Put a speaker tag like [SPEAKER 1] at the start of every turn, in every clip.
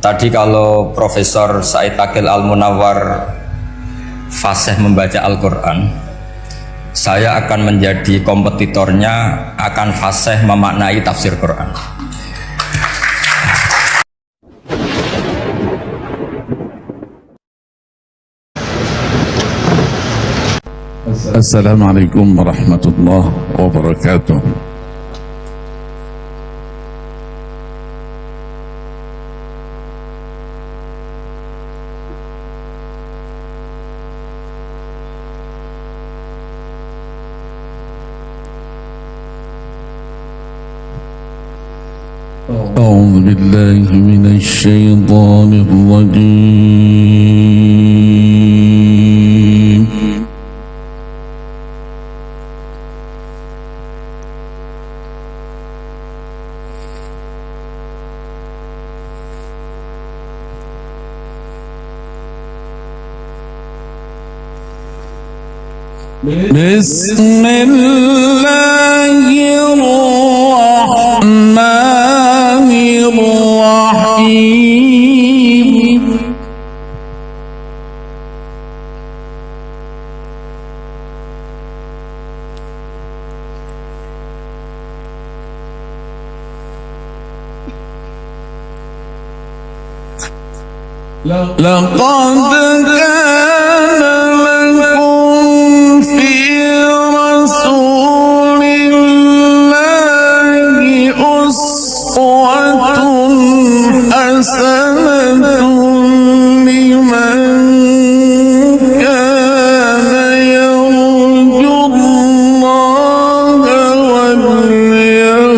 [SPEAKER 1] Tadi kalau Profesor Said Akil Al-Munawwar fasih membaca Al-Quran, saya akan menjadi kompetitornya, akan fasih memaknai tafsir Quran.
[SPEAKER 2] Assalamualaikum warahmatullahi wabarakatuh. أعوذ بالله من الشيطان الرجيم. بسم الله الرحمن الرحيم. لقد كان لكم في رسول الله أسوة حسنة لمن كان يرجو الله واليوم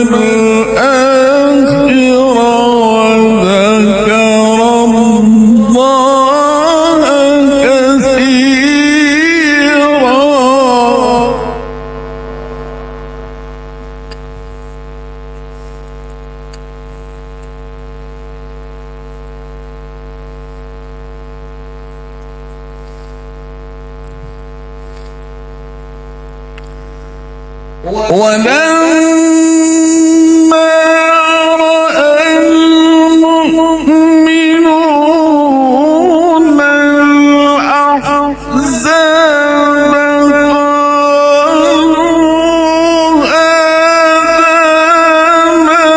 [SPEAKER 2] الآخر وذكر الله كثيرا. ولما رأى المؤمنون الأحزاب قالوا هذا ما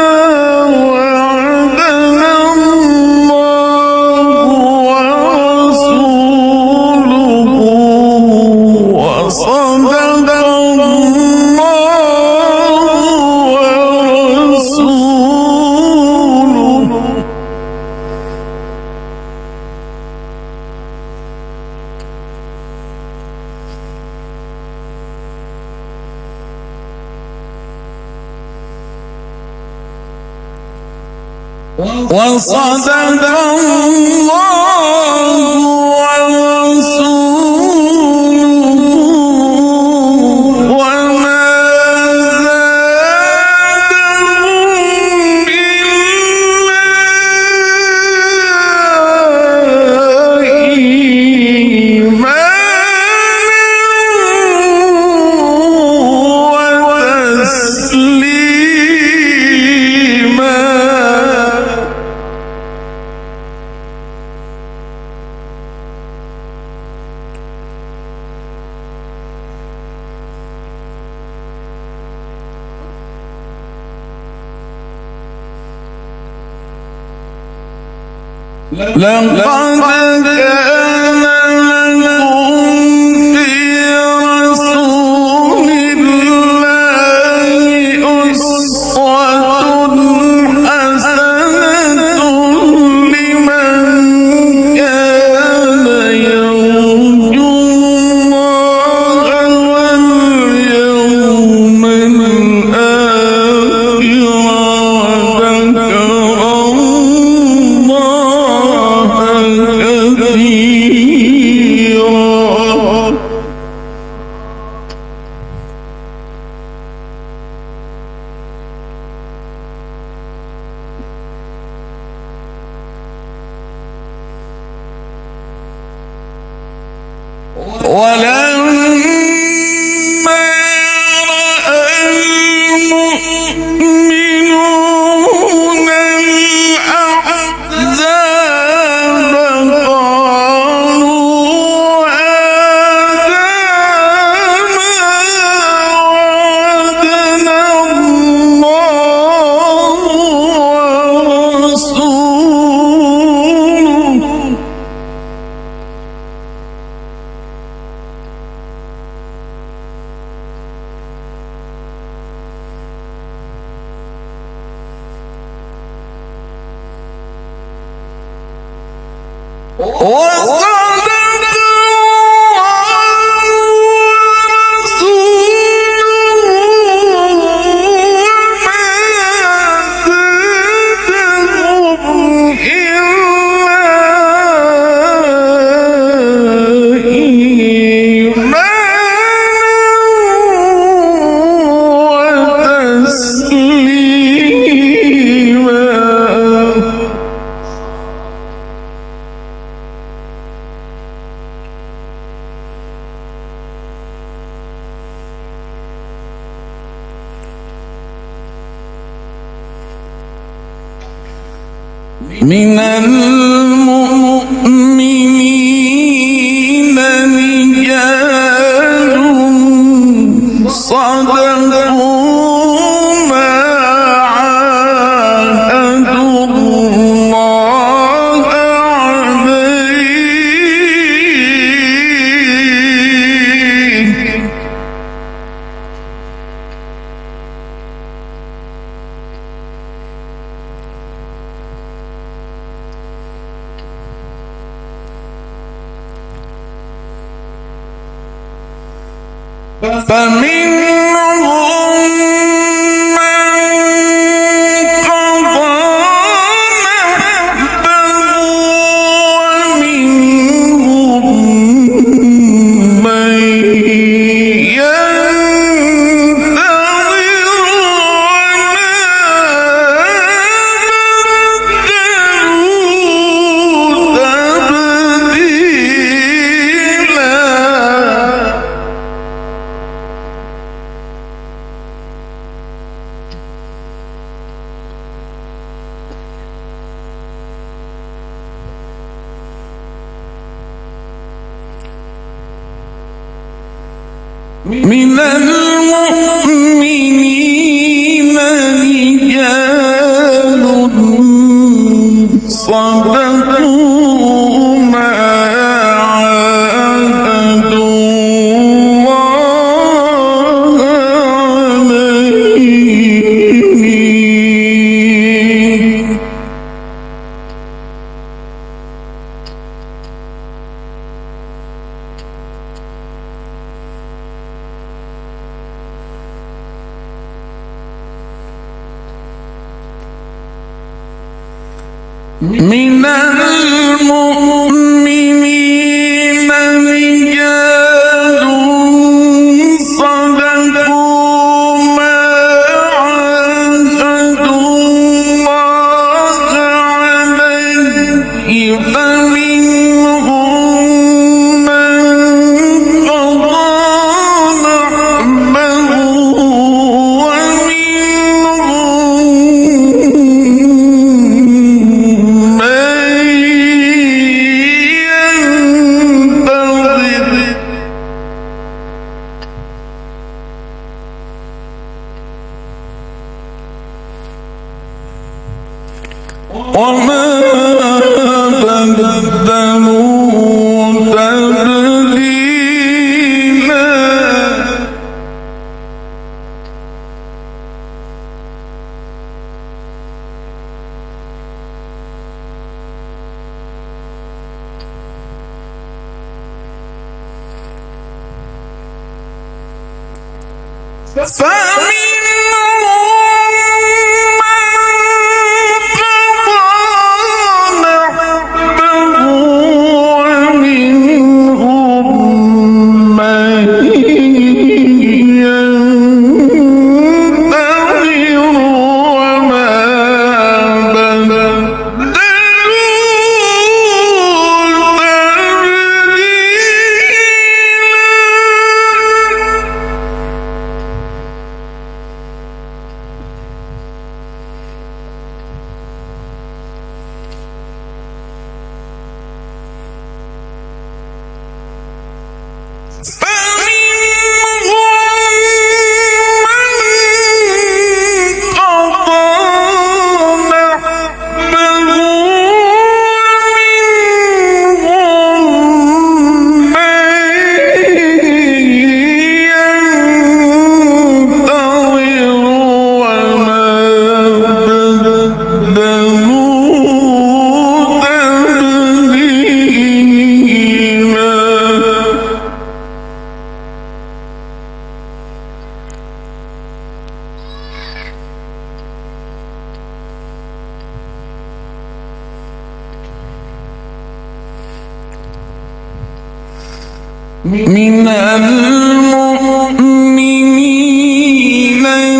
[SPEAKER 2] وعدنا الله ورسوله وصدق الله ورسوله. وصدق الله ورسوله وما زادهم إلا إيمانا وتسليما. لقد كان لكم في رسول الله أسوة حسنة لمن كان يرجو الله واليوم الآخر وذكر الله كثيرا. ولما رأى المؤمنون الأحزاب من المؤمنين رجال صدقوا ما عاهدوا الله عليه فمنهم من قضى نحبه ومنهم من ينتظر وما بدلوا تبديلا من المؤمنين رجال صدقوا ما عاهدوا الله عليه من المؤمنين رجال صدقوا ما عاهدوا الله عليه فمنهم من قضى نحبه ومنهم وما بدلوا تبديلا من المؤمنين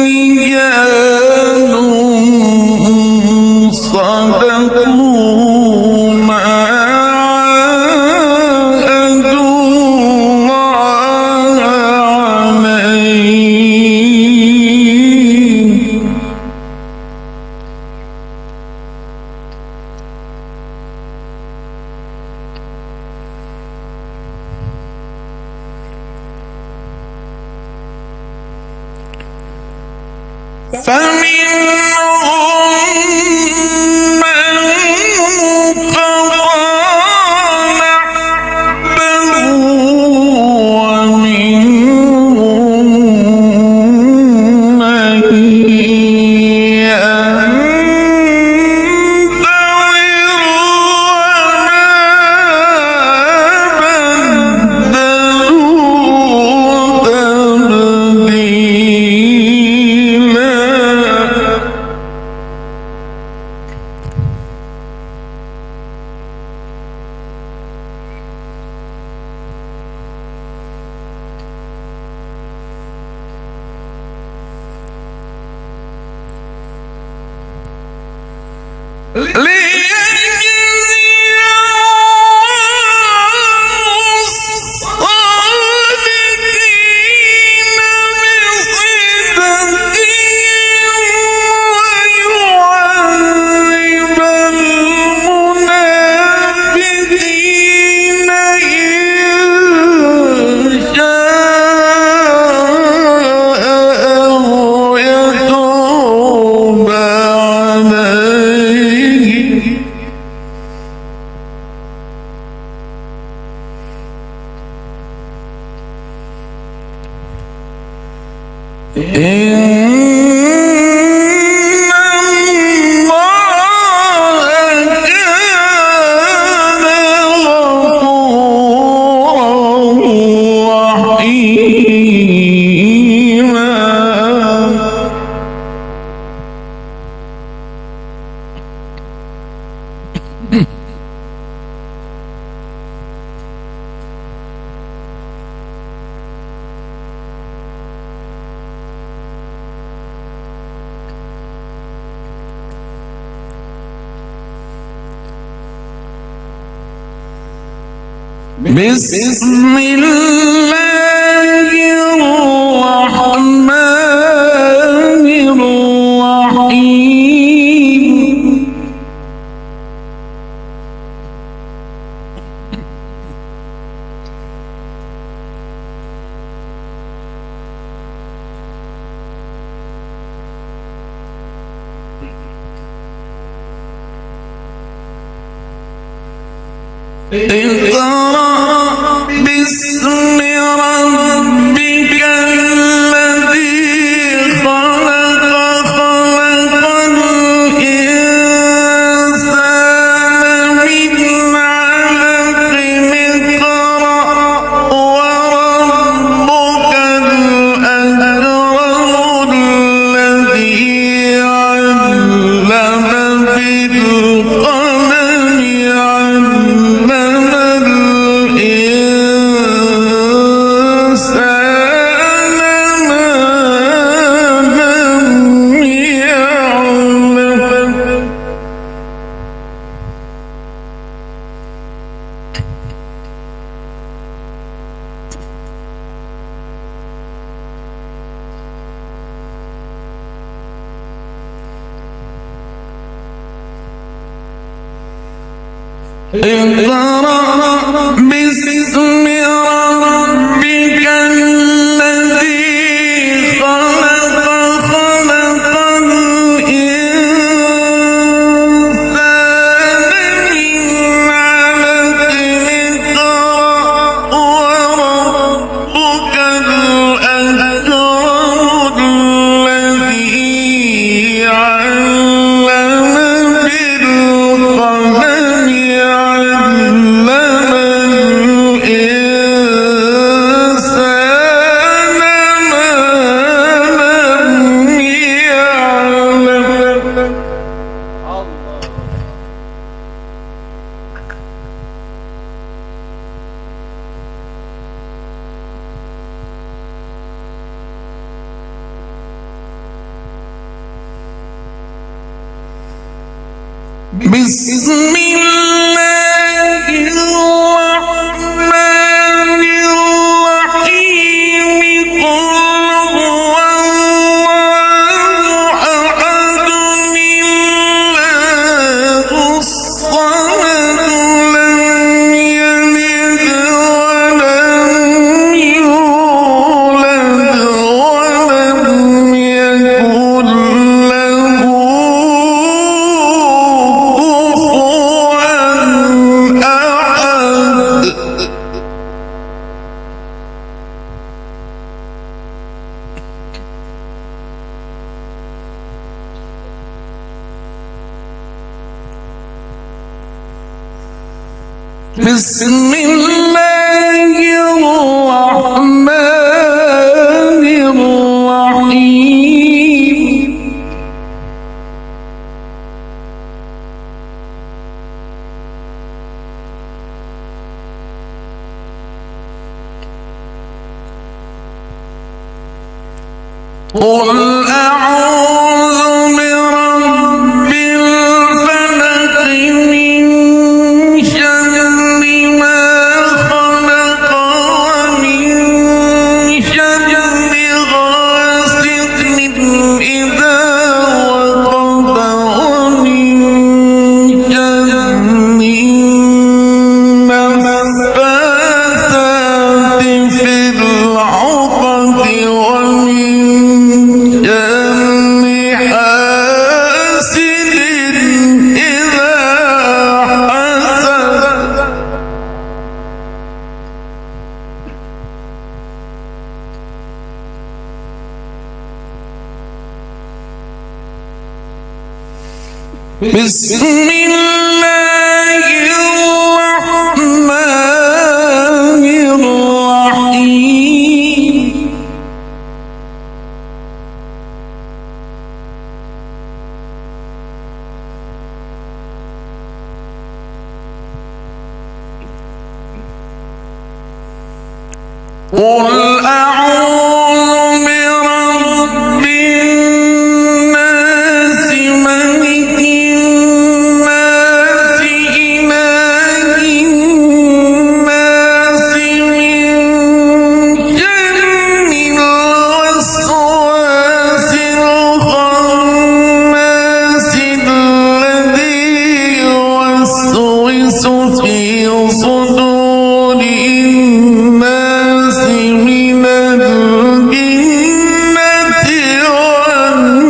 [SPEAKER 2] رجال صدقوا ما عاهدوا الله عليه فمنهم من قضى نحبه ومنهم من ينتظر وما بدلوا بسم الله الرحمن الرحيم اقرأ باسم ربك الذي خلق خلق الإنسان من علق اقرأ وربك الأكرم الذي علم بالقلم علم الإنسان ما لم يعلم اقرأ باسم ربك الذي خلق خلق الإنسان من علق اقرأ وربك الأكرم الذي علم بالقلم علم الإنسان بسم الله الرحمن الرحيم قل هو الله أحد الله الصمد لم يلد ولم يولد ولم يكن له بسم الله الرحمن الرحيم قل أعوذ برب الفلق من شر ما خلق ومن شر غاسق إذا وقب ومن شر النفاثات في العقد ومن شر حاسد إذا حسد بسم الله الرحمن الرحيم قل أعوذ برب الناس ملك الناس إله الناس من شر الوسواس الخناس الذي يوسوس في صدور الناس من الجنة والناس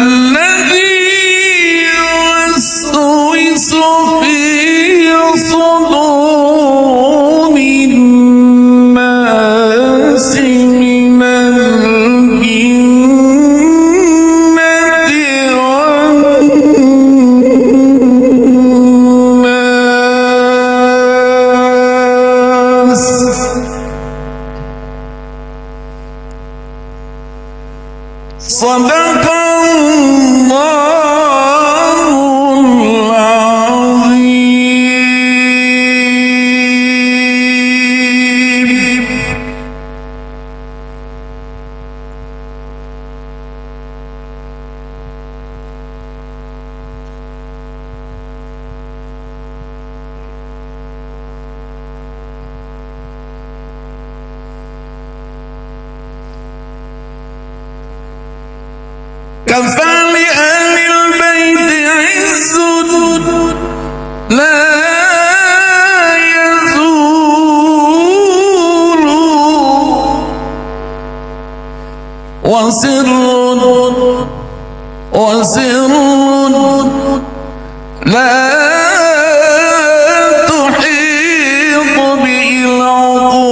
[SPEAKER 2] الذي يوسوس في صدور الناس من الجنة والناس صدق الله العظيم كفى لأهل البيت عز لا يزول وسر لا تحيط به العقول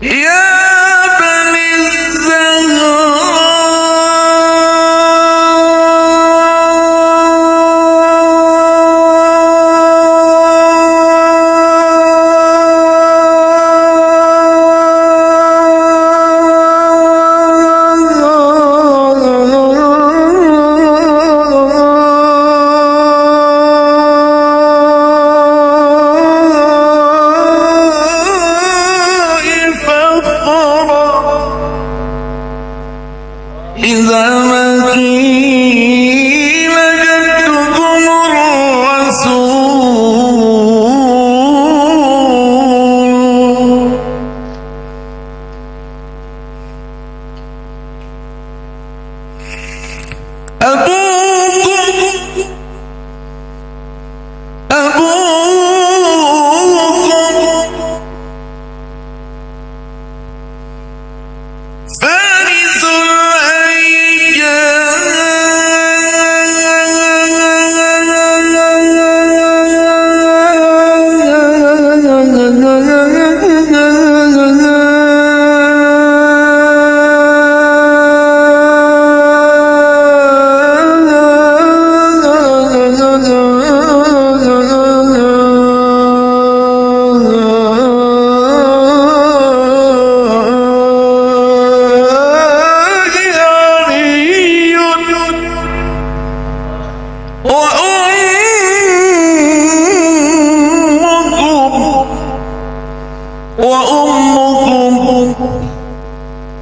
[SPEAKER 2] يا بني الزهراء إذا ما قيل جدكم الرسول أبوكم فارس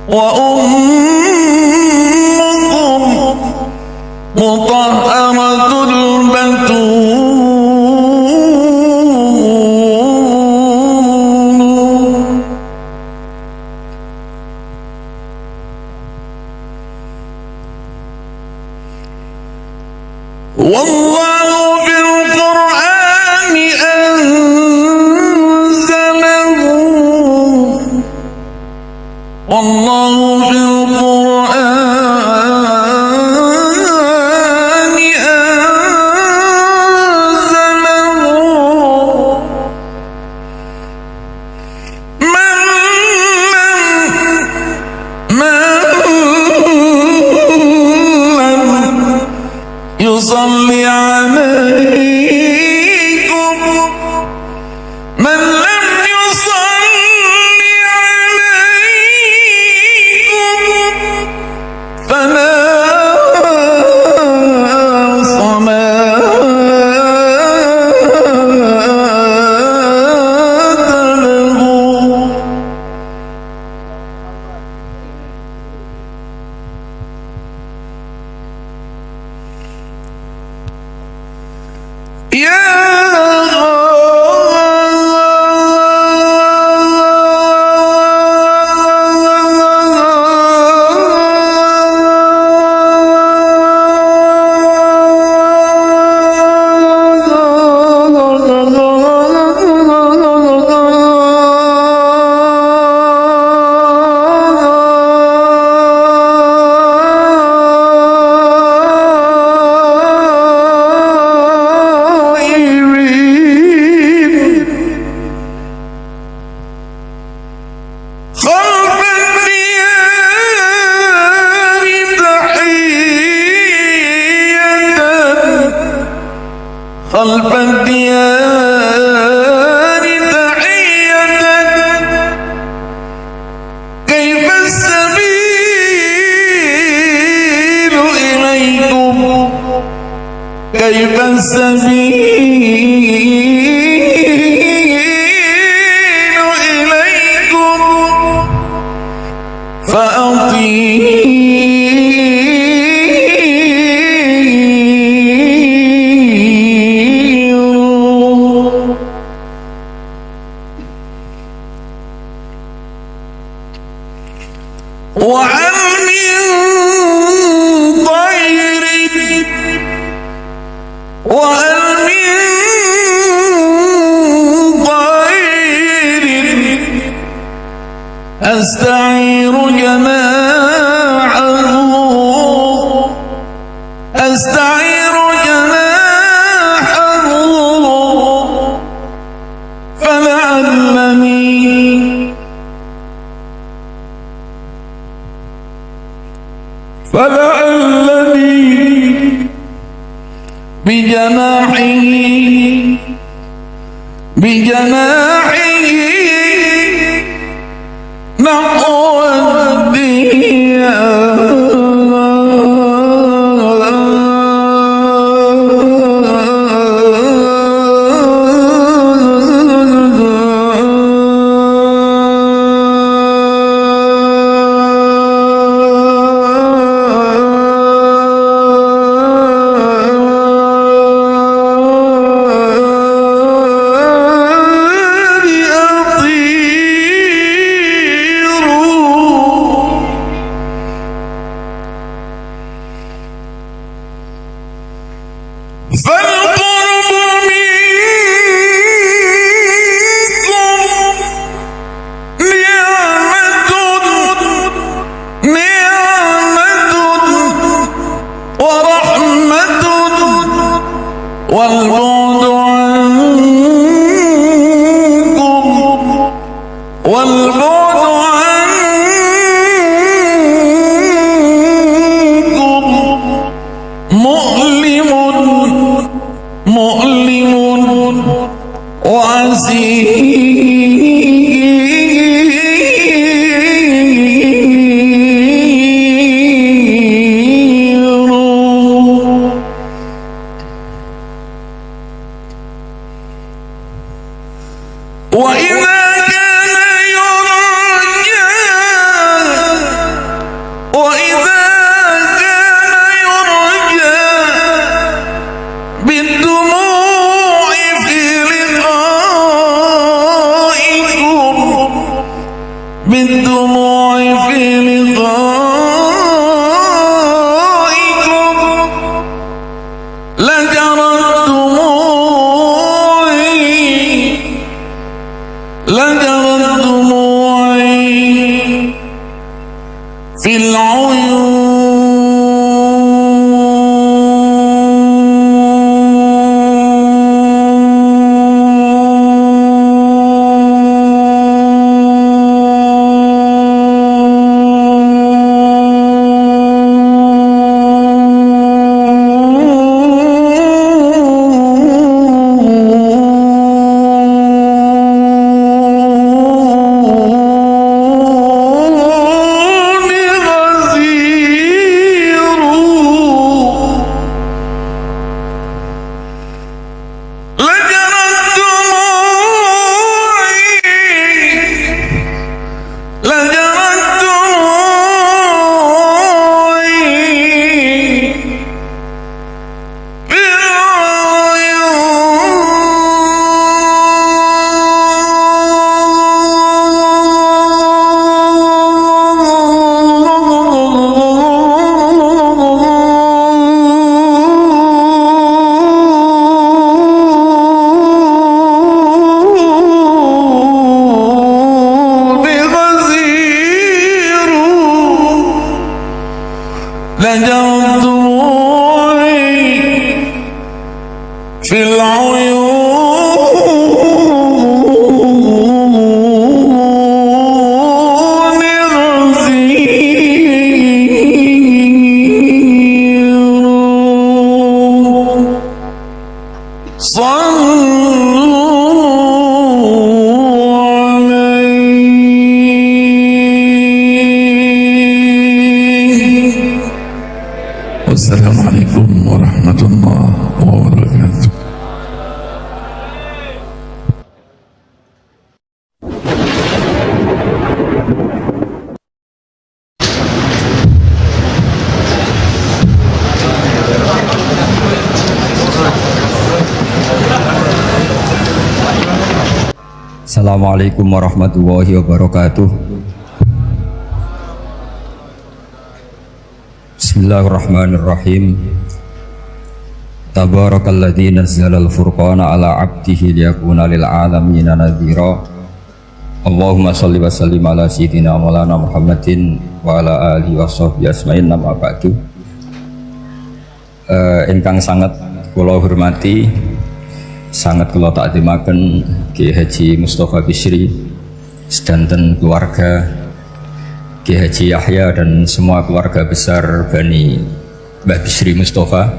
[SPEAKER 2] وأمكم مطهرة البتول والله في القرآن أنزله والله في القرآن أنزله من لم يصلي عليكم من لم يصلي عليكم فلا صلاة له خلف الديار تحية كيف السبيل إليكم كيف السبيل إليكم فأطيعوا وهل من طير وهل من طير أستعير جناحه أستعير جناحه فلعلني بجناحه نحو فالقرب منكم نعمة ورحمة، والبعد عنكم مؤلم وعسير. وإذا كان يرجى بالدموع في لقائكم لجرت دموعي في العيون غزير. والسلام عليكم ورحمة الله وبركاته.
[SPEAKER 1] Assalamualaikum warahmatullahi wabarakatuh. Bismillahirrahmanirrahim. Tabarakalladzi nazzalal furqana ala 'abdihi liyakuna lil 'alamin nadhira. Allahumma shalli wa sallim ala sayyidina maulana Muhammadin wa ala alihi washabbihi asma'in, amma ba'du. Ingkang sangat kula hormati, sangat kula takdimaken Kiai Haji Mustafa Bisri sedanten keluarga, Kiai Haji Yahya dan semua keluarga besar Bani Mbah Bisri Mustafa.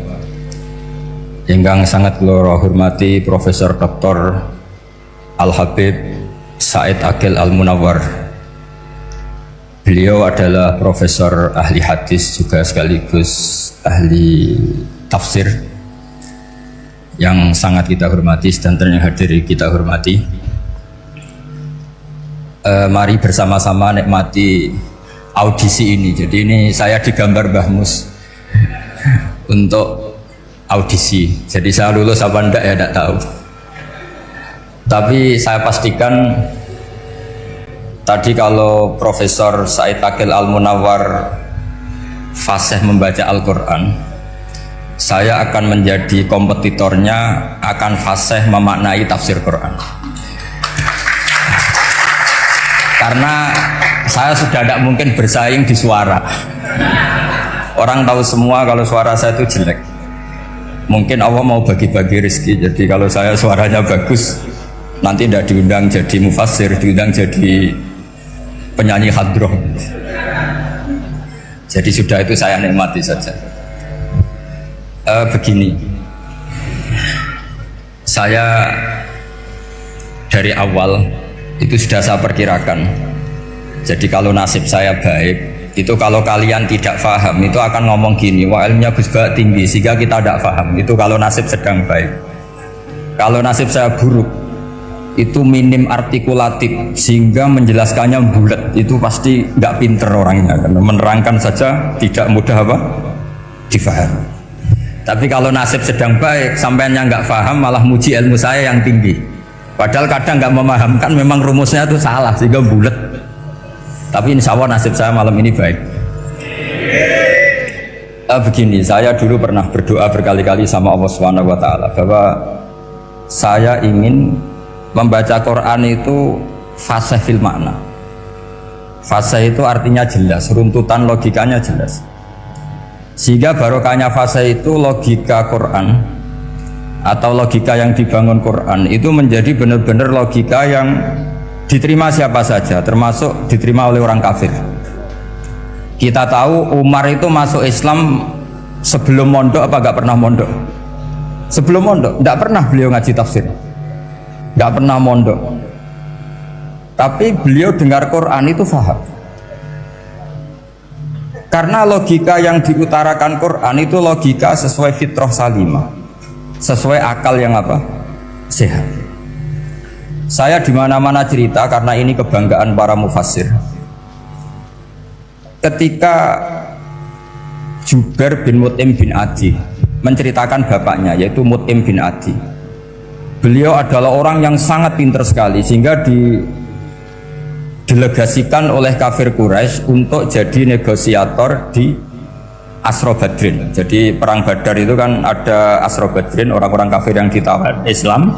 [SPEAKER 1] Ingkang sangat kula hormati Profesor Dr. Al-Habib Said Aqil Al-Munawwar. Beliau adalah profesor ahli hadis juga sekaligus ahli tafsir yang sangat kita hormati, sedanten yang hadir kita hormati. Mari bersama-sama nikmati audisi ini. Jadi ini saya digambar Mbah Mus untuk audisi. Jadi saya lulus apa enggak ya enggak tahu. Tapi saya pastikan tadi kalau Profesor Said Aqil Al-Munawwar fasih membaca Al-Quran, saya akan menjadi kompetitornya, akan fasih memaknai tafsir Quran. Karena saya sudah tidak mungkin bersaing di suara. Orang tahu semua kalau suara saya itu jelek. Mungkin Allah mau bagi-bagi rezeki. Jadi kalau saya suaranya bagus, nanti tidak diundang jadi mufassir, diundang jadi penyanyi hadroh. Jadi sudah itu saya nikmati saja. Begini, saya dari awal itu sudah saya perkirakan. Jadi kalau nasib saya baik, itu kalau kalian tidak paham itu akan ngomong gini, wah ilmunya Gus Ba tinggi sehingga kita tidak paham. Itu kalau nasib sedang baik. Kalau nasib saya buruk, itu minim artikulatif sehingga menjelaskannya bulat, itu pasti nggak pinter orangnya, karena menerangkan saja tidak mudah apa difahami. Tapi kalau nasib sedang baik, sampainya nggak paham malah muji ilmu saya yang tinggi. Padahal kadang nggak memahamkan, memang rumusnya itu salah sehingga bulat. Tapi insya Allah nasib saya malam ini baik. Begini, saya dulu pernah berdoa berkali-kali sama Allah Subhanahu Wa Taala bahwa saya ingin membaca Quran itu fasih fil makna. Fasih itu artinya jelas, runtutan logikanya jelas. Sehingga barokahnya fase itu logika Quran atau logika yang dibangun Quran itu menjadi benar-benar logika yang diterima siapa saja, termasuk diterima oleh orang kafir. Kita tahu Umar itu masuk Islam sebelum mondok apa gak pernah mondok? Sebelum mondok, tidak pernah beliau ngaji tafsir, tidak pernah mondok. Tapi beliau dengar Quran itu faham. Karena logika yang diutarakan Quran itu logika sesuai fitrah salimah, sesuai akal yang apa? Sehat. Saya di mana-mana cerita karena ini kebanggaan para mufassir. Ketika Jubair bin Mut'im bin Adi menceritakan bapaknya yaitu Mut'im bin Adi. Beliau adalah orang yang sangat pintar sekali sehingga didelegasikan oleh kafir Quraisy untuk jadi negosiator di Asra Badrin. Jadi perang Badar itu kan ada Asra Badrin, orang-orang kafir yang ditawar Islam.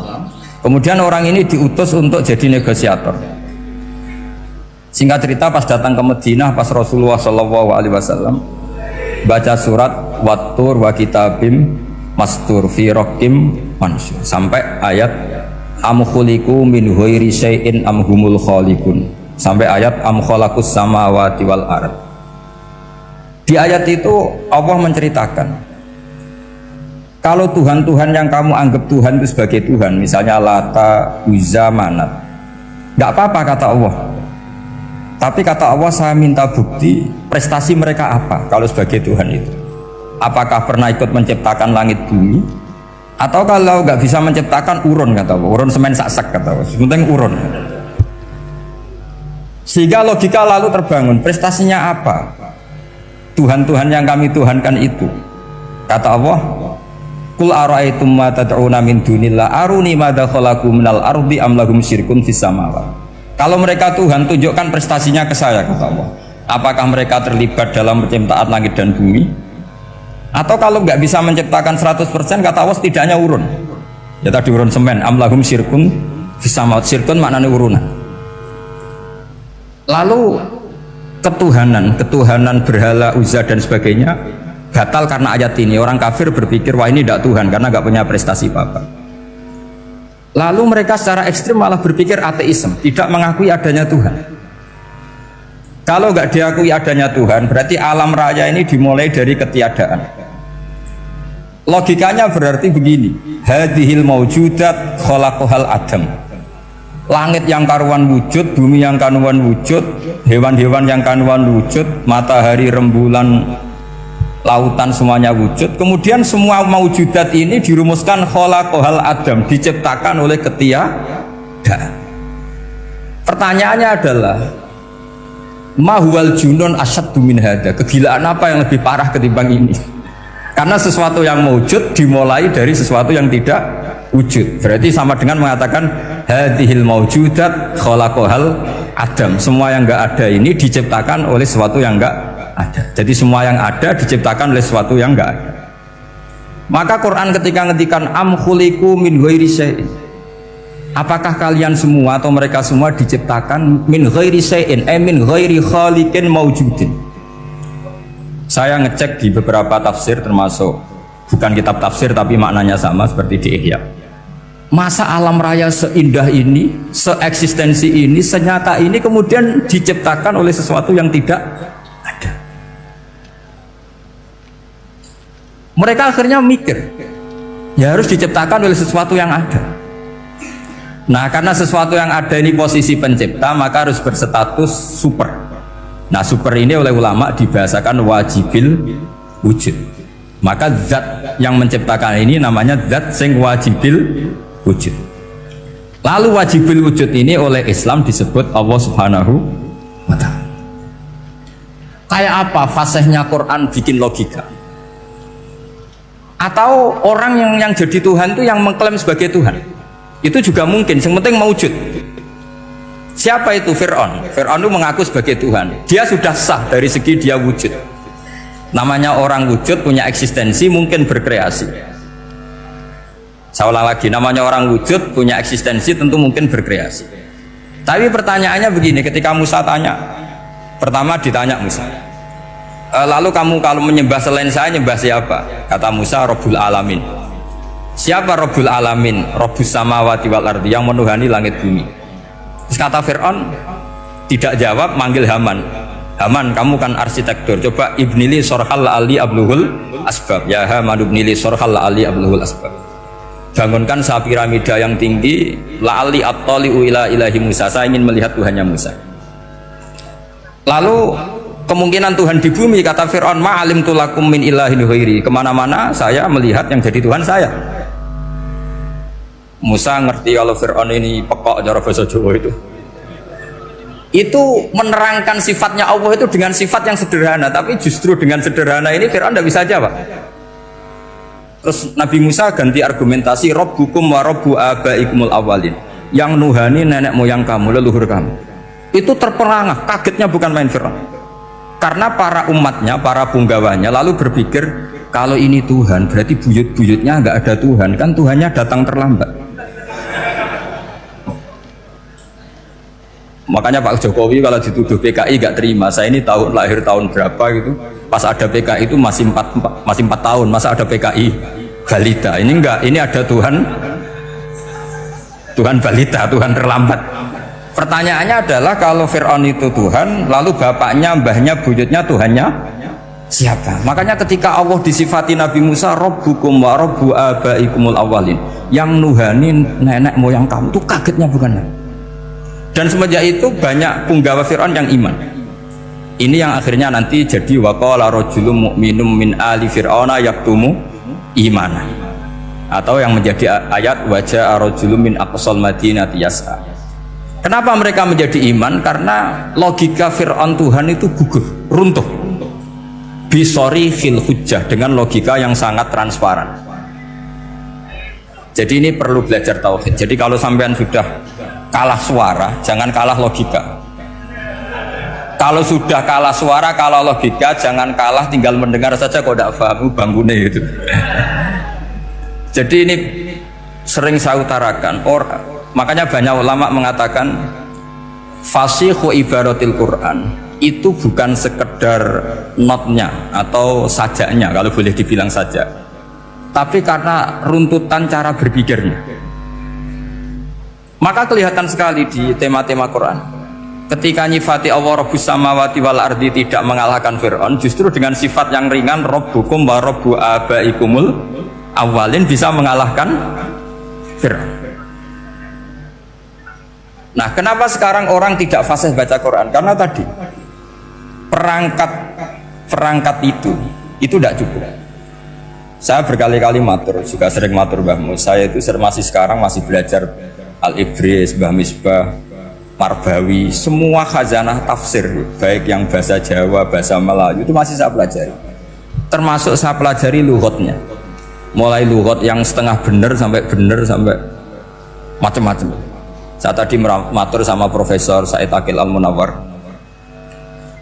[SPEAKER 1] Kemudian orang ini diutus untuk jadi negosiator. Singkat cerita pas datang ke Madinah, pas Rasulullah SAW baca surat Wattur wa kitabim mastur fi raqim mansur sampai ayat am khuliqu min ghairi syai'in am humul khaliqun, sampai ayat am khalaqus samawati wal ard. Di ayat itu Allah menceritakan kalau Tuhan-Tuhan yang kamu anggap Tuhan itu sebagai Tuhan, misalnya Lata, Uzza, Manat, nggak apa-apa kata Allah. Tapi kata Allah, saya minta bukti prestasi mereka apa kalau sebagai Tuhan itu. Apakah pernah ikut menciptakan langit bumi? Atau kalau nggak bisa menciptakan urun, kata Allah, urun semen sak-sak, kata Allah, sementing urun. Sehingga logika lalu terbangun, prestasinya apa Tuhan-Tuhan yang kami tuhankan itu? Kata Allah, Qul ara'aytum ma tad'una min dunillah aruni madza khalaqu minal ardi am lahum syirkun fis samawati. Kalau mereka Tuhan, tunjukkan prestasinya ke saya, kata Allah. Apakah mereka terlibat dalam penciptaan langit dan bumi? Atau kalau nggak bisa menciptakan 100%, kata Allah setidaknya urun. Ya tadi urun semen, am lahum syirkun fis samawati. Syirkun maknanya urunan. Lalu ketuhanan berhala, Uzza dan sebagainya batal karena ayat ini. Orang kafir berpikir wah ini tidak Tuhan karena nggak punya prestasi apa-apa. Lalu mereka secara ekstrim malah berpikir ateisme, tidak mengakui adanya Tuhan. Kalau nggak diakui adanya Tuhan, berarti alam raya ini dimulai dari ketiadaan. Logikanya berarti begini, hadhil maujudat khalaqahal adam. Langit yang karuan wujud, bumi yang karuan wujud, hewan-hewan yang karuan wujud, matahari, rembulan, lautan semuanya wujud. Kemudian semua maujudat ini dirumuskan khalaqahal adam, diciptakan oleh ketiadaan. Pertanyaannya adalah mahwal junun asyaddu min hada, kegilaan apa yang lebih parah ketimbang ini? Karena sesuatu yang wujud dimulai dari sesuatu yang tidak wujud. Berarti sama dengan mengatakan hadhil maujudat khalaqahal adam. Semua yang enggak ada ini diciptakan oleh sesuatu yang enggak ada. Jadi semua yang ada diciptakan oleh sesuatu yang enggak ada. Maka Quran ketika ngendikan am khuliqu min ghairi syai'in, apakah kalian semua atau mereka semua diciptakan min ghairi syai'in, min ghairi khaliqin maujudin. Saya ngecek di beberapa tafsir, termasuk bukan kitab tafsir tapi maknanya sama seperti di Ihya. Masa alam raya seindah ini, seeksistensi ini, senyata ini kemudian diciptakan oleh sesuatu yang tidak ada. Mereka akhirnya mikir, ya harus diciptakan oleh sesuatu yang ada. Nah, karena sesuatu yang ada ini posisi pencipta, maka harus berstatus super. Nah, super ini oleh ulama dibahasakan wajibil wujud. Maka zat yang menciptakan ini namanya zat sing wajibil wujud. Lalu wajibil wujud ini oleh Islam disebut Allah Subhanahu wa ta'ala. Kayak apa fasihnya Quran bikin logika? Atau orang yang jadi Tuhan itu yang mengklaim sebagai Tuhan, itu juga mungkin, yang penting mewujud. Siapa itu? Fir'aun. Fir'aun itu mengaku sebagai Tuhan, dia sudah sah dari segi dia wujud. Namanya orang wujud, punya eksistensi, mungkin berkreasi. Saya ulang lagi, namanya orang wujud, punya eksistensi, tentu mungkin berkreasi. Tapi pertanyaannya begini, ketika Musa tanya, pertama ditanya Musa, lalu kamu kalau menyembah selain saya, nyembah siapa? Kata Musa, Rabbul Alamin. Siapa Rabbul Alamin? Rabbus samawati wal ardi, yang menuhani langit bumi. Terus kata Fir'aun, tidak jawab, manggil Haman. Haman, kamu kan arsitektur, coba ibnili sorhal ali abluhul asbab. Ya Haman ibnili sorhal ali abluhul asbab. Bangunkan sebuah piramida yang tinggi, la'ali attali'u ila ilahi Musa, saya ingin melihat Tuhannya Musa. Lalu kemungkinan Tuhan di bumi, kata Fir'aun, ma'alim tulakum min ilahin ghairi, kemana-mana saya melihat yang jadi Tuhan saya. Musa ngerti kalau Fir'aun ini pekok cara bahasa Jawa itu menerangkan sifatnya Allah itu dengan sifat yang sederhana, tapi justru dengan sederhana ini Fir'aun tidak bisa jawab. Terus Nabi Musa ganti argumentasi, Rabbukum wa Rabbu abaikumul awalin, yang nuhani nenek moyang kamu, leluhur kamu. Itu terperangah, kagetnya bukan main Fir'aun. Karena para umatnya, para punggawanya lalu berpikir, kalau ini Tuhan berarti buyut-buyutnya nggak ada Tuhan, kan Tuhannya datang terlambat. Makanya Pak Jokowi kalau dituduh PKI nggak terima. Saya ini tahun lahir tahun berapa gitu, pas ada PKI itu masih 4 tahun, masa ada PKI balita? Ini enggak, ini ada Tuhan balita, Tuhan terlambat. Pertanyaannya adalah kalau Fir'aun itu Tuhan, lalu bapaknya, mbahnya, buyutnya Tuhannya siapa? Makanya ketika Allah disifati Nabi Musa, Rabbukum wa Rabbu abaikumul awalin, yang nuhani nenek moyang kamu, itu kagetnya bukan? Dan semenjak itu banyak punggawa Fir'aun yang iman. Ini yang akhirnya nanti jadi waqala rajulun mu'minum min ali fir'auna yaktumu imana, atau yang menjadi ayat wajah rajulun min aqsal madinati yas'a. Kenapa mereka menjadi iman? Karena logika Fir'aun Tuhan itu gugur, runtuh bisori khil hujjah, dengan logika yang sangat transparan. Jadi ini perlu belajar tauhid. Jadi kalau sampean sudah kalah suara, jangan kalah logika. Kalau sudah kalah suara, kalah logika, jangan kalah tinggal mendengar saja kok tidak paham bangunnya itu. Jadi ini sering saya utarakan, makanya banyak ulama mengatakan fasihu ibaratil Quran itu bukan sekedar notnya atau sajaknya, kalau boleh dibilang sajak, tapi karena runtutan cara berpikirnya. Maka kelihatan sekali di tema-tema Quran, ketika nyifati Allah Rabbus samawati wal ardi tidak mengalahkan Fir'aun, justru dengan sifat yang ringan Rabbukum wa Rabbu abaikumul awalin bisa mengalahkan Fir'aun. Nah, kenapa sekarang orang tidak fasih baca Quran? Karena tadi perangkat itu tidak cukup. Saya berkali-kali matur, juga sering matur Mbah Mus, saya itu sekarang masih belajar Al-Ibris, Mbah Misbah, Marbawi, semua khazanah tafsir, baik yang bahasa Jawa, bahasa Melayu, itu masih saya pelajari. Termasuk saya pelajari lughatnya, mulai lughat yang setengah benar sampai macam-macam. Saya tadi matur sama Profesor Said Akil Al-Munawar,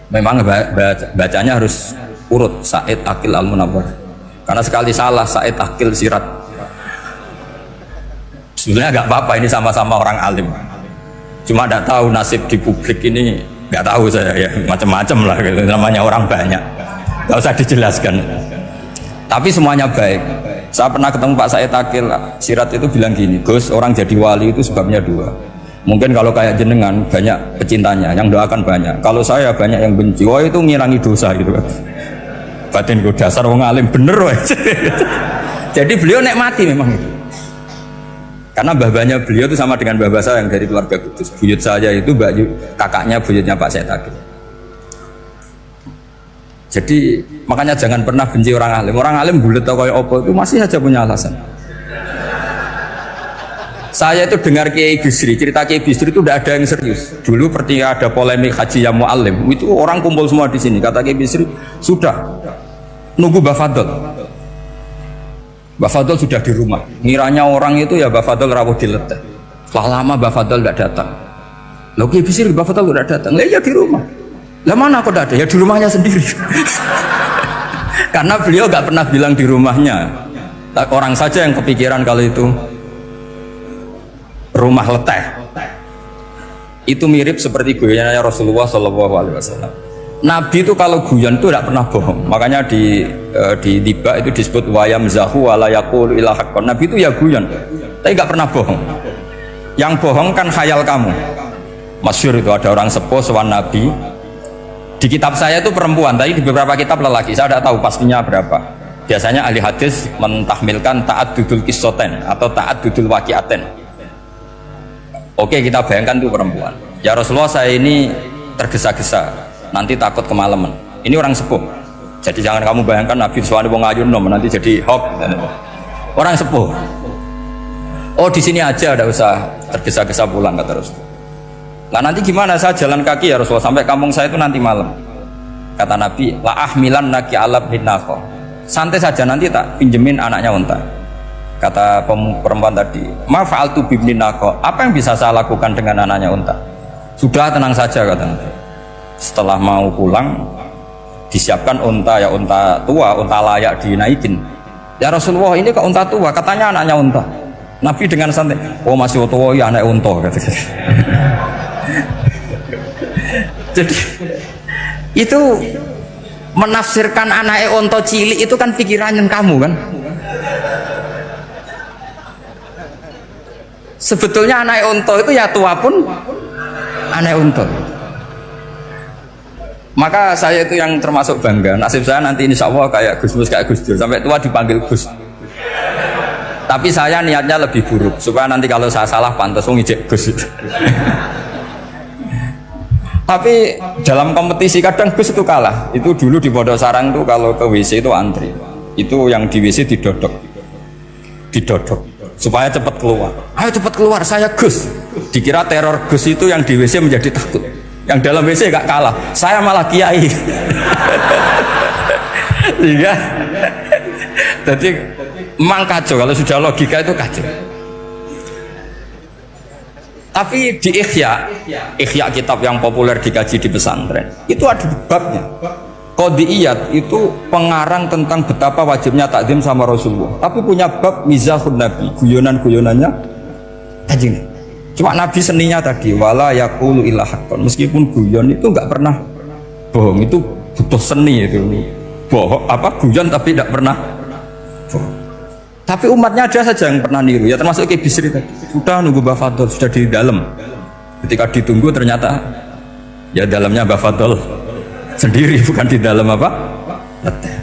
[SPEAKER 1] memang bacanya harus urut, Said Akil Al-Munawar. Karena sekali salah saya takil sirat. Sebenarnya nggak apa-apa, ini sama-sama orang alim. Cuma tidak tahu nasib di publik ini, nggak tahu saya ya, macam-macam lah gitu. Namanya orang banyak, nggak usah dijelaskan. Tapi semuanya baik. Saya pernah ketemu Pak Said Akil Sirat itu bilang gini, Gus, orang jadi wali itu sebabnya dua. Mungkin kalau kayak jenengan banyak pecintanya, yang doakan banyak. Kalau saya banyak yang benci, wah itu ngirangi dosa gitu kan. Batinku dasar wong alim bener wah. Jadi beliau nikmati memang itu. Karena babanya beliau itu sama dengan babah saya yang dari keluarga Kudus. Buyut saya itu kakaknya buyutnya Pak Said Akil. Jadi makanya jangan pernah benci orang alim. Orang alim bulet atau kayak opo itu masih saja punya alasan. Saya itu dengar Kiai Bisri, cerita Kiai Bisri itu tidak ada yang serius. Dulu ketika ada polemik haji yang mu'alim, itu orang kumpul semua di sini. Kata Kiai Bisri, sudah nunggu Mbah Fadl. Mbah Fadl sudah di rumah. Ngiranya orang itu ya Mbah Fadl rawuh dileteh. Setelah lama Mbah Fadl tidak datang. Loh Kiai Bisri, Mbah Fadl tidak datang. Lah ya di rumah. Lah mana aku tidak ada? Ya di rumahnya sendiri. Karena beliau nggak pernah bilang di rumahnya. Orang saja yang kepikiran kalau itu rumah leteh. Itu mirip seperti guyonannya Rasulullah SAW. Nabi itu kalau guyon itu tidak pernah bohong. Makanya di tiba itu disebut wayam zahu wala yaqulu illa haqqan. Nabi itu ya guyon, tapi nggak pernah bohong. Yang bohong kan khayal kamu. Masyhur itu ada orang sepuh sowan Nabi. Di kitab saya itu perempuan, tapi di beberapa kitab lelaki. Saya tidak tahu pastinya berapa. Biasanya ahli hadis mentahmilkan taat dudul kisoten atau taat dudul wakiaten. Oke, kita bayangkan itu perempuan. Ya Rasulullah, saya ini tergesa-gesa, nanti takut kemalaman. Ini orang sepuh. Jadi jangan kamu bayangkan Nabi Suwani wong ayu nom nanti jadi hok. Orang sepuh. Oh di sini aja, tidak usah tergesa-gesa pulang kata Rasul. Nah nanti gimana, saya jalan kaki ya Rasulullah sampai kampung saya itu nanti malam. Kata Nabi, la ahmilan naki alab hinako. Santai saja, nanti tak pinjemin anaknya unta. Kata perempuan tadi, ma fa'altu bibnin nako. Apa yang bisa saya lakukan dengan anaknya unta? Sudah tenang saja kata Nabi. Setelah mau pulang, disiapkan unta, ya unta tua, unta layak dinaikin. Ya Rasulullah, ini kok unta tua? Katanya anaknya unta. Nabi dengan santai, oh masih tua ya anak unta. Jadi itu menafsirkan anaknya unta cilik itu kan pikirannya kamu kan. Sebetulnya anak unta itu ya tua pun anak unta. Maka saya itu yang termasuk bangga. Nasib saya nanti insya Allah kayak Gus Mus, kayak Gus Dur, sampai tua dipanggil Gus. Tapi saya niatnya lebih buruk supaya nanti kalau saya salah pantas ngijek Gus. Tapi dalam kompetisi kadang Gus itu kalah. Itu dulu di Pondok Sarang tuh kalau ke WC itu antri. Itu yang di WC didodok supaya cepat keluar. Ayo cepat keluar, saya Gus. Dikira teror Gus itu yang di WC menjadi takut. Yang dalam WC gak kalah, saya malah kiai. Iya. Jadi memang kacau kalau sudah logika itu kacau. Tapi di Ihya kitab yang populer dikaji di pesantren, itu ada babnya. Qadiyat itu pengarang tentang betapa wajibnya takdim sama Rasulullah. Tapi punya bab mizahun Nabi, guyonan-guyonannya Kanjeng. Cuma Nabi seninya tadi wala yaqulu illa haqqan. Meskipun guyon itu enggak pernah bohong, itu butuh seni itu. Bohong apa guyon tapi tidak pernah bohong. Tapi umatnya ada saja yang pernah niru, ya termasuk Kiai Bisri tadi. Sudah nunggu Mbah Fadl, sudah di dalam. Ketika ditunggu ternyata ya dalamnya Mbah Fadl sendiri, bukan di dalam apa? Leteh.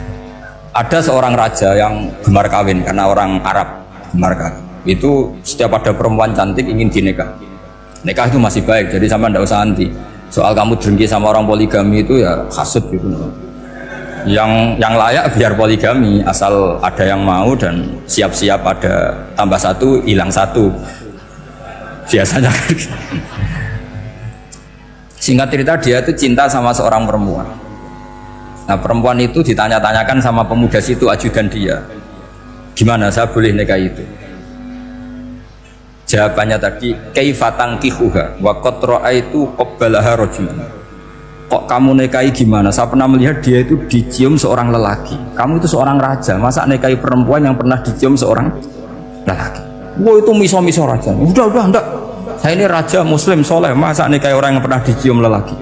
[SPEAKER 1] Ada seorang raja yang gemar kawin karena orang Arab gemar kawin. Itu setiap ada perempuan cantik ingin dinikah. Nikah itu masih baik, jadi sama ndak usah anti. Soal kamu dengki sama orang poligami itu ya hasut gitu. Yang layak biar poligami asal ada yang mau dan siap-siap ada tambah satu hilang satu biasanya. Singkat cerita dia itu cinta sama seorang perempuan. Nah perempuan itu ditanya-tanyakan sama pemuda situ ajudan dia, gimana saya boleh nikah itu? Jawabannya tadi kaifa tankihuha wa qad ra'aitu qabbalaha rajulun kok kamu nikahi gimana? Saya pernah melihat dia itu dicium seorang lelaki. Kamu itu seorang raja, masa nikahi perempuan yang pernah dicium seorang lelaki? Wah itu miso-miso raja. Udah enggak. Saya ini raja muslim soleh, masa nikahi orang yang pernah dicium lelaki?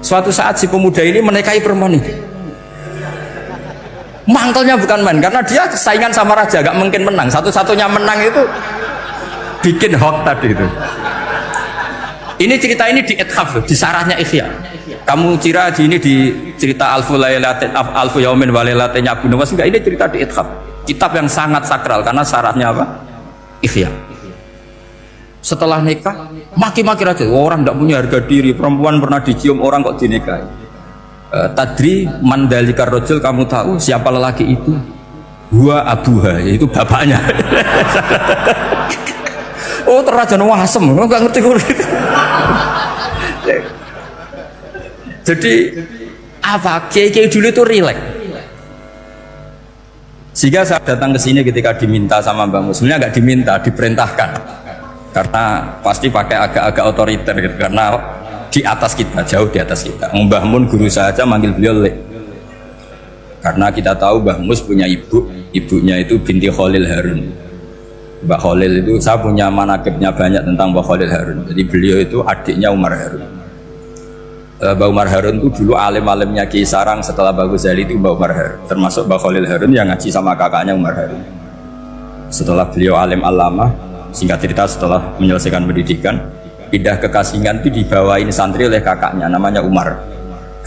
[SPEAKER 1] Suatu saat si pemuda ini menikahi perempuan itu. Mangkelnya bukan main, karena dia saingan sama raja, gak mungkin menang. Satu-satunya menang itu bikin hoax tadi itu. Ini cerita ini di Ithaf, di sarahnya Ihya. Kamu kira di cerita Alfu Yaumin wa Lailatin Abu Nawas, enggak, ini cerita di Ithaf. Kitab yang sangat sakral karena sarahnya apa? Ihya. Setelah nikah, maki-maki raja. Orang tidak punya harga diri, perempuan pernah dicium orang kok dinikahi. Tadri mandalikar rojul, kamu tahu siapa lelaki itu? Gua abuha, yaitu bapaknya. Oh terrajan wasem, nggak ngerti gue. Jadi apa? Kiai dulu itu rileks. Sehingga saya datang ke sini ketika diminta sama Mbak Mus. Sebenarnya nggak diminta, diperintahkan. Karena pasti pakai agak-agak otoriter gitu. Karena di atas kita, jauh di atas kita. Mbah Mun guru saja manggil beliau Lek. Karena kita tahu Mbah Mus punya ibunya itu binti Khalil Harun. Mbah Khalil itu, saya punya manakibnya banyak tentang Mbah Khalil Harun. Jadi beliau itu adiknya Umar Harun. Mbah Umar Harun itu dulu alim-alimnya Ki Sarang. Setelah Mbah Ghazali itu Mbah Umar Harun, termasuk Mbah Khalil Harun yang ngaji sama kakaknya Umar Harun. Setelah beliau alim alama, singkat cerita setelah menyelesaikan pendidikan, pindah ke Kasingan itu dibawain santri oleh kakaknya namanya Umar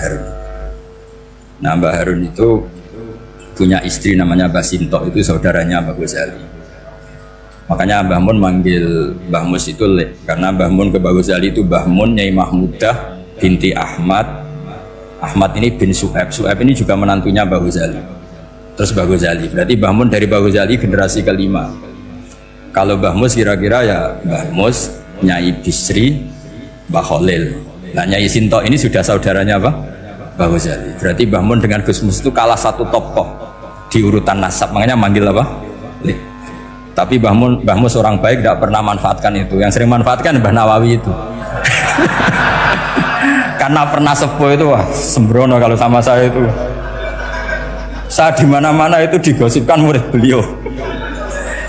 [SPEAKER 1] Harun. Nah Mbah Harun itu punya istri namanya Mbah Sinto, itu saudaranya Mbah Ghazali. Makanya Mbah Mun manggil Mbah Mus itu Lek, karena Mbah Mun ke Mbah Ghazali itu Mbah Mun Nyai Mahmudah binti Ahmad. Ahmad ini bin Su'aib. Su'aib ini juga menantunya Mbah Ghazali. Terus Mbah Ghazali, berarti Mbah Mun dari Mbah Ghazali generasi kelima. Kalau Mbah Mus kira-kira ya Mbah Mus, Nyai Bisri, Mbah Khalil. Nah Nyai Sinto ini sudah saudaranya apa? Mbah Ghazali. Berarti Mbah Mun dengan Gus Mus itu kalah satu tokoh di urutan nasab, makanya manggil apa? Lek. Tapi Mbah Mus orang baik, tidak pernah manfaatkan itu. Yang sering manfaatkan Mbah Nawawi itu. Karena pernah sepuh itu, wah sembrono kalau sama saya itu. Saya di mana-mana itu digosipkan murid beliau.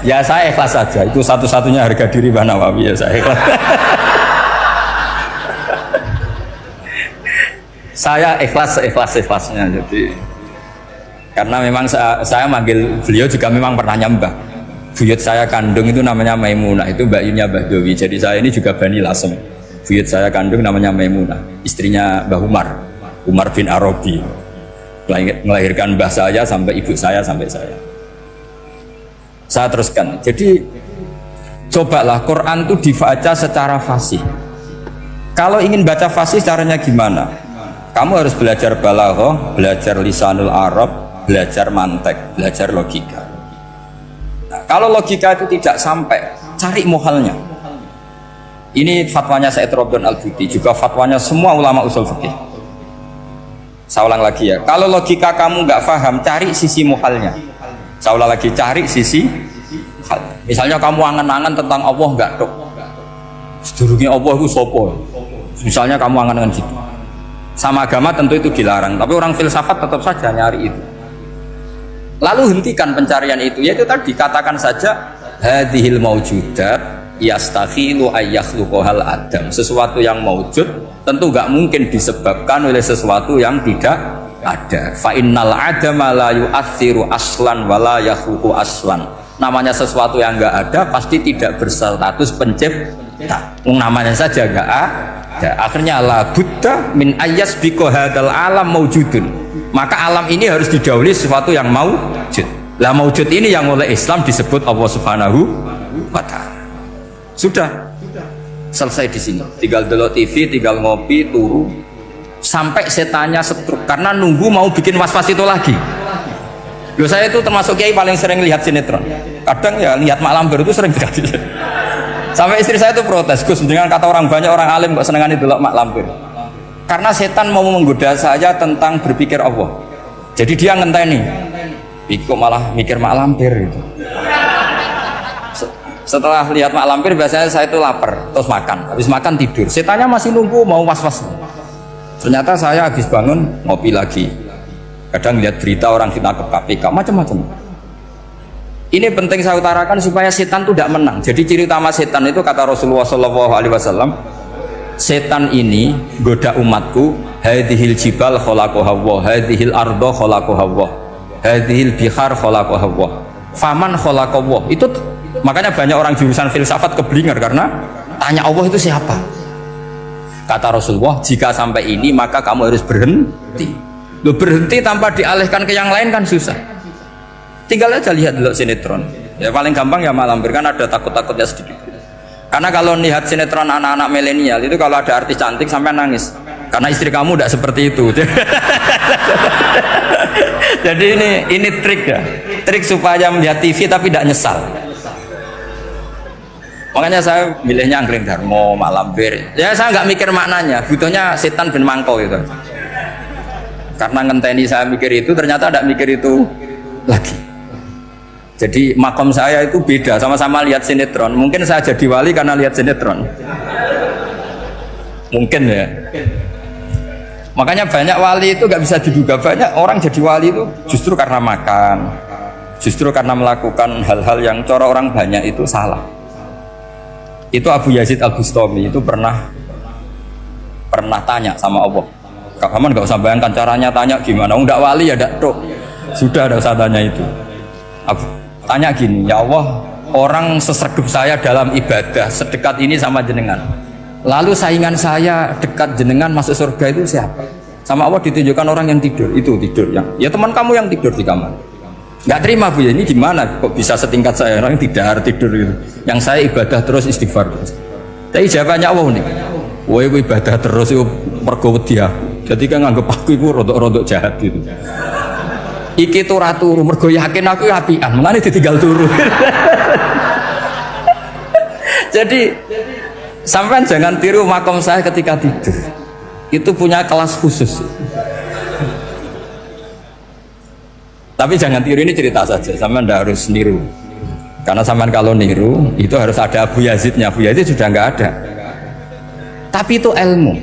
[SPEAKER 1] Ya saya ikhlas saja. Itu satu-satunya harga diri Mbah Nawawi, ya saya ikhlas. Saya ikhlasnya. Jadi karena memang saya manggil beliau juga memang pernah nyembah. Buyut saya kandung itu namanya Maimunah, itu mbaknya Mbah Dowi. Jadi saya ini juga Bani Lasem. Buyut saya kandung namanya Maimunah, istrinya Mbah Umar bin Arabi. Melahirkan mbah saya sampai ibu saya sampai saya. Saya teruskan. Jadi cobalah Quran itu dibaca secara fasih. Kalau ingin baca fasih caranya gimana? Kamu harus belajar balaghah, belajar lisanul Arab, belajar mantek, belajar logika. Kalau logika itu tidak sampai, cari muhalnya. Ini fatwanya Said Robdon Al-Buti, juga fatwanya semua ulama usul fikih. Saya ulang lagi ya, kalau logika kamu nggak paham, cari sisi muhalnya. Saya ulang lagi, cari sisi muhal. Misalnya kamu angan-angan tentang Allah nggak dok, sedurungnya Allah itu sopo. Misalnya kamu angan-angan gitu. Sama agama tentu itu dilarang, tapi orang filsafat tetap saja nyari itu. Lalu hentikan pencarian itu, yaitu tadi katakan saja hadhil maujudat yastakhilu ayyakhluqahal adam. Sesuatu yang maujud tentu nggak mungkin disebabkan oleh sesuatu yang tidak ada. Fa innal adama la yu'atsiru aslan wa la yakhluqu aslan. Namanya sesuatu yang nggak ada pasti tidak berstatus pencipta. Namanya saja nggak ada. Akhirnya la budda min ayyasbiqu hadzal alam maujudun. Maka alam ini harus didahului sesuatu yang maujud. Lah maujud ini yang oleh Islam disebut Allah Subhanahu wa Ta'ala. Sudah selesai di sini. Tinggal delok TV, tinggal ngopi, turu sampai setannya setruk karena nunggu mau bikin was-was itu lagi. Loh saya itu termasuk kiai paling sering lihat sinetron. Kadang ya lihat Mak Lampir itu sering dikasih. Sampai istri saya itu protes, Gus, dengan kata orang banyak orang alim kok senengane delok Mak Lampir. Karena setan mau menggoda saya tentang berpikir Allah. Jadi dia ngenteni. Kok malah mikir Mak Lampir gitu. Setelah lihat Mak Lampir biasanya saya itu lapar, terus makan. Habis makan tidur. Setannya masih nunggu mau was-was. Ternyata saya habis bangun ngopi lagi. Kadang lihat berita orang ditangkap KPK, macam-macam. Ini penting saya utarakan supaya setan itu tidak menang. Jadi ciri utama setan itu kata Rasulullah SAW, setan ini goda umatku, hadhil jibal khalaqaha Allah, hadhil ardo khalaqaha Allah, hadhil bihar khalaqaha Allah, faman khalaqaha Allah. Itu makanya banyak orang jurusan filsafat keblinger karena tanya Allah itu siapa. Kata Rasulullah, jika sampai ini maka kamu harus berhenti. Lo berhenti tanpa dialihkan ke yang lain kan susah. Tinggal aja lihat dulu sinetron. Ya paling gampang ya malam kan ada takut-takutnya sedikit. Karena kalau lihat sinetron anak-anak milenial itu kalau ada artis cantik sampai nangis. Karena istri kamu tidak seperti itu. Jadi ini trik ya. Trik supaya melihat TV tapi tidak nyesal. Makanya saya milihnya Angkring Darmo, Mak Lampir. Ya saya nggak mikir maknanya, butuhnya setan ben mangkok gitu. Karena ngenteni saya mikir itu, ternyata tidak mikir itu lagi. Jadi makom saya itu beda, sama-sama lihat sinetron. Mungkin saya jadi wali karena lihat sinetron. Mungkin ya. Makanya banyak wali itu nggak bisa diduga. Banyak orang jadi wali itu justru karena makan, justru karena melakukan hal-hal yang cara orang banyak itu salah. Itu Abu Yazid Al-Bustami itu pernah tanya sama Allah. Kamu nggak usah bayangkan caranya tanya gimana. Enggak wali ya enggak tuh. Sudah ada usah tanya itu. Tanya gini, ya Allah, orang sesregup saya dalam ibadah sedekat ini sama jenengan. Lalu saingan saya dekat jenengan masuk surga itu siapa? Sama Allah ditunjukkan orang yang tidur. Itu tidur yang. Ya teman kamu yang tidur di kamar. Nggak terima Bu ya, ini gimana kok bisa setingkat saya orang tidak tidur gitu. Yang saya ibadah terus istighfar terus. Tapi jawabannya Allah nih, woi ibadah terus itu mergo wedi aku. Jadi kan nganggep aku itu rodok-rodok jahat gitu. Iki tuh ratu mergo yakin aku apian, mulane ditinggal turu. Jadi sampean jangan tiru makom saya ketika tidur. Itu punya kelas khusus. Tapi jangan tiru, ini cerita saja, sampean tidak harus niru. Karena sampean kalau niru itu harus ada Abu Yazidnya. Abu Yazid sudah nggak ada. Tapi itu ilmu.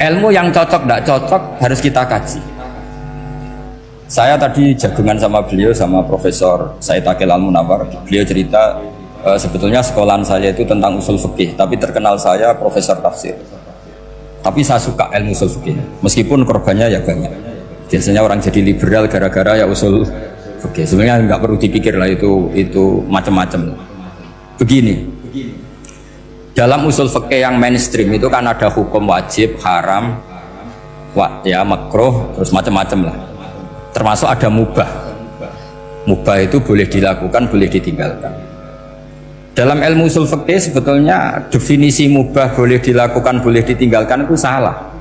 [SPEAKER 1] Ilmu yang cocok tidak cocok harus kita kaji. Saya tadi jagungan sama beliau, sama Profesor Said Akil Al-Munawar. Beliau cerita sebetulnya sekolahan saya itu tentang usul fikih, tapi terkenal saya Profesor Tafsir. Tapi saya suka ilmu usul fikih, meskipun korbannya ya banyak. Biasanya orang jadi liberal gara-gara ya usul fikih. Sebenarnya nggak perlu dipikir lah itu macam-macam. Begini, dalam usul fikih yang mainstream itu kan ada hukum wajib, haram, ya makruh, terus macam-macam lah. Termasuk ada mubah. Mubah itu boleh dilakukan, boleh ditinggalkan. Dalam ilmu usul fikih sebetulnya definisi mubah boleh dilakukan, boleh ditinggalkan itu salah.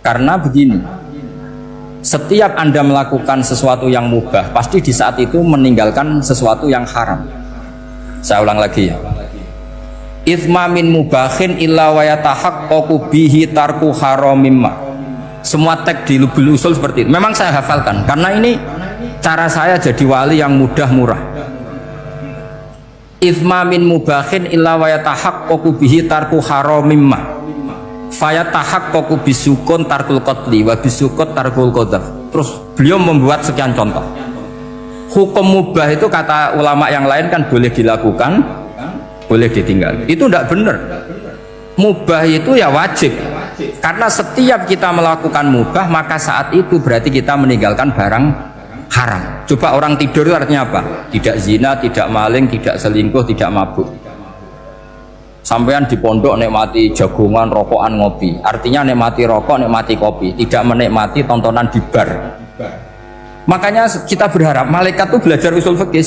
[SPEAKER 1] Karena begini, setiap Anda melakukan sesuatu yang mubah, pasti di saat itu meninggalkan sesuatu yang haram. Saya ulang lagi ya. Ithma min mubahin illa wa yatahaqqaqu bihi tarku haramimma. Semua teks di lubul usul seperti itu. Memang saya hafalkan karena ini cara saya jadi wali yang mudah murah. Ithma min mubahin illa wa yatahaqqaqu bihi tarku haramimma. Fayatahaqqaqu bisukun tarkul qatli wa bisukut tarkul qadzaf. Terus beliau membuat sekian contoh. Hukum mubah itu kata ulama yang lain kan boleh dilakukan, boleh ditinggal. Itu tidak benar. Mubah itu ya wajib. Karena setiap kita melakukan mubah maka saat itu berarti kita meninggalkan barang haram. Coba orang tidur itu artinya apa? Tidak zina, tidak maling, tidak selingkuh, tidak mabuk. Sampean di pondok nikmati jagungan, rokokan, ngopi. Artinya nikmati rokok, nikmati kopi, tidak menikmati tontonan di bar. Makanya kita berharap malaikat tuh belajar usul fikih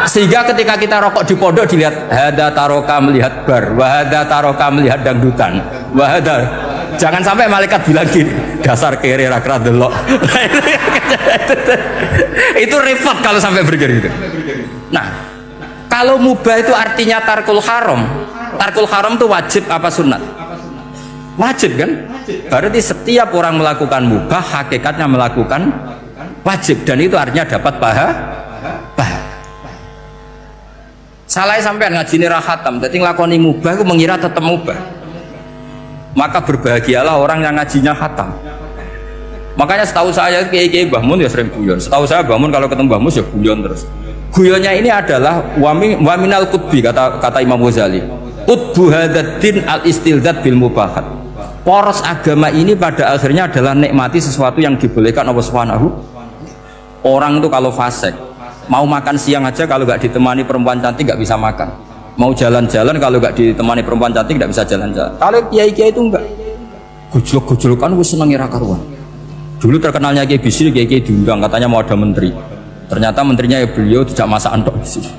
[SPEAKER 1] sehingga ketika kita rokok di pondok dilihat hada taroka melihat bar, wahada taroka melihat dangdutan, wahada. Jangan sampai malaikat bilang gini, dasar kere rakra delok. Itu repot kalau sampai begitu. Nah, kalau mubah itu artinya tarkul haram. Tarkul haram itu wajib apa sunat? Wajib kan? Berarti setiap orang melakukan mubah hakikatnya melakukan wajib dan itu artinya dapat pahala. Salah sampean ngajine ra khatam, dadi nglakoni mubah iku mengira tetep mubah. maka berbahagialah orang yang ngajinya khatam. Makanya setahu saya kiai-kiai Mbah Mun ya sering guyon. Setahu saya Mbah Mun kalau ketemu Mbah Mus ya guyon terus. Guyonnya ini adalah waminal qutbi kata Imam Ghazali. Qutbu hadzal al istildad bil mubahat. Poros agama ini pada akhirnya adalah nikmati sesuatu yang dibolehkan Allah Subhanahu. Orang itu kalau fasik, mau makan siang aja kalau nggak ditemani perempuan cantik nggak bisa makan. Mau jalan-jalan kalau nggak ditemani perempuan cantik nggak bisa jalan-jalan. Kalau kiai-kiai itu enggak. Gujluk-gujlukan wis seneng ira karuan. Dulu terkenalnya Kiai Bisri, Kiai diundang katanya mau ada menteri. Ternyata menterinya ya beliau tidak masak antok di sini.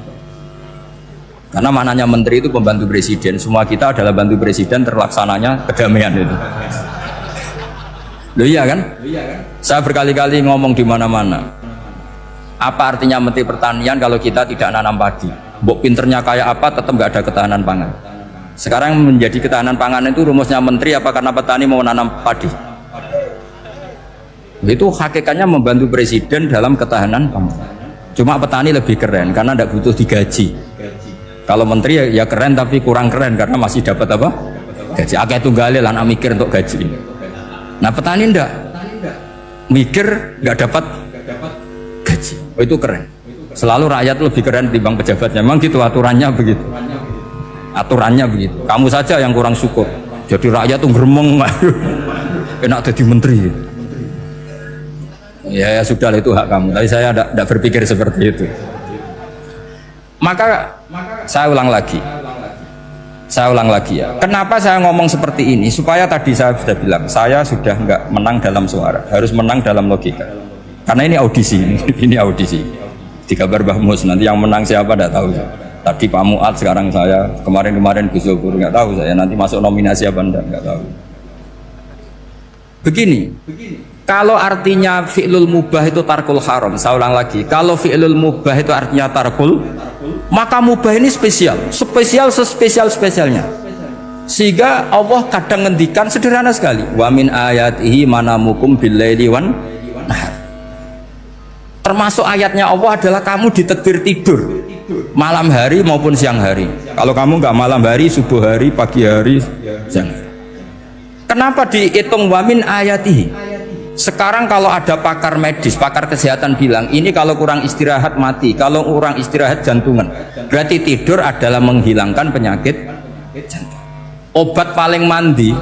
[SPEAKER 1] Karena maknanya menteri itu pembantu presiden. Semua kita adalah bantu presiden terlaksananya kedamaian itu. Loh iya kan? Saya berkali-kali ngomong di mana-mana. Apa artinya menteri pertanian kalau kita tidak nanam padi? Mbok pinternya kayak apa tetap nggak ada ketahanan pangan. Sekarang menjadi ketahanan pangan itu rumusnya menteri apa karena petani mau nanam padi? Itu hakikatnya membantu presiden dalam ketahanan pangan. Cuma petani lebih keren karena tidak butuh digaji. Kalau menteri ya keren tapi kurang keren karena masih dapat apa? Gaji. Akeh tunggale lan mikir untuk gaji. Nah petani ndak mikir nggak dapat gaji. Oh, itu keren. Selalu rakyat lebih keren dibanding pejabatnya. Memang gitu aturannya begitu. Aturannya begitu. Kamu saja yang kurang syukur. Jadi rakyat tuh gremeng, enak jadi menteri. Ya sudah itu hak kamu, tapi saya tidak berpikir seperti itu. Maka saya ulang lagi ya. Kenapa saya ngomong seperti ini? Supaya tadi saya sudah bilang, saya sudah nggak menang dalam suara, harus menang dalam logika. Karena ini audisi, ini audisi. Di kabar Mbah Mus, nanti yang menang siapa tidak tahu. Tadi Pak Muat, sekarang saya, kemarin Gus Zobur nggak tahu saya. Nanti masuk nominasi apa nggak tahu. Begini. Kalau artinya fi'lul mubah itu tarkul haram, saya ulang lagi. Kalau fi'lul mubah itu artinya tarkul, maka mubah ini spesialnya. Sehingga Allah kadang ngendikan sederhana sekali. Wa min ayatihi manamukum billaili wan nahar. Termasuk ayatnya Allah adalah kamu ditakdir tidur malam hari maupun siang hari. Kalau kamu nggak malam hari, subuh hari, pagi hari, siang hari. Kenapa dihitung wa min ayatihi? Sekarang kalau ada pakar medis, pakar kesehatan bilang ini kalau kurang istirahat mati, kalau kurang istirahat jantungan. Berarti tidur adalah menghilangkan penyakit jantung. Obat paling mandi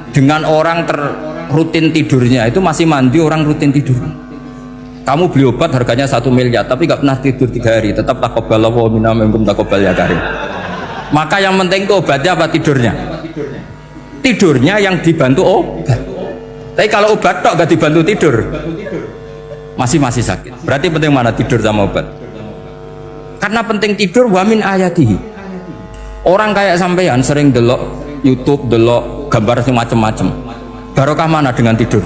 [SPEAKER 1] dengan orang rutin tidurnya itu masih mandi orang rutin tidur. Kamu beli obat harganya 1 miliar tapi nggak pernah tidur 3 hari, tetap taqabbalallahu minna minkum taqabbal ya karim. Maka yang penting itu obatnya apa tidurnya? Tidurnya yang dibantu obat. Tapi kalau obat tok gak dibantu tidur, masih sakit. Berarti penting mana tidur sama obat? Karena penting tidur wa min ayatihi. Orang kayak sampean sering delok YouTube, delok gambar macam-macam. Barokah mana dengan tidur?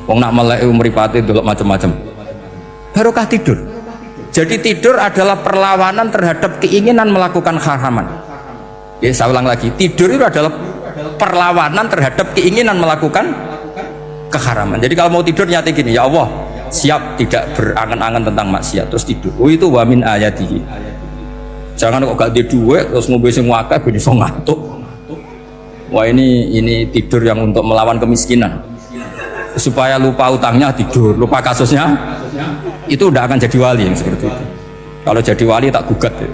[SPEAKER 1] Wong nak melek mripate delok macam-macam. Barokah tidur. Jadi tidur adalah perlawanan terhadap keinginan melakukan haraman. Ya, saya ulang lagi, tidur itu adalah perlawanan terhadap keinginan melakukan keharaman. Jadi kalau mau tidur nyati gini, ya Allah siap tidak berangan-angan tentang maksiat terus tidur. Oh itu wa min ayatihi. Jangan kok gak ada duit terus ngombe sing akeh ben iso ngantuk. Wah ini tidur yang untuk melawan kemiskinan. Supaya lupa utangnya tidur, lupa kasusnya itu udah akan jadi wali yang seperti itu. Kalau jadi wali tak gugat ya.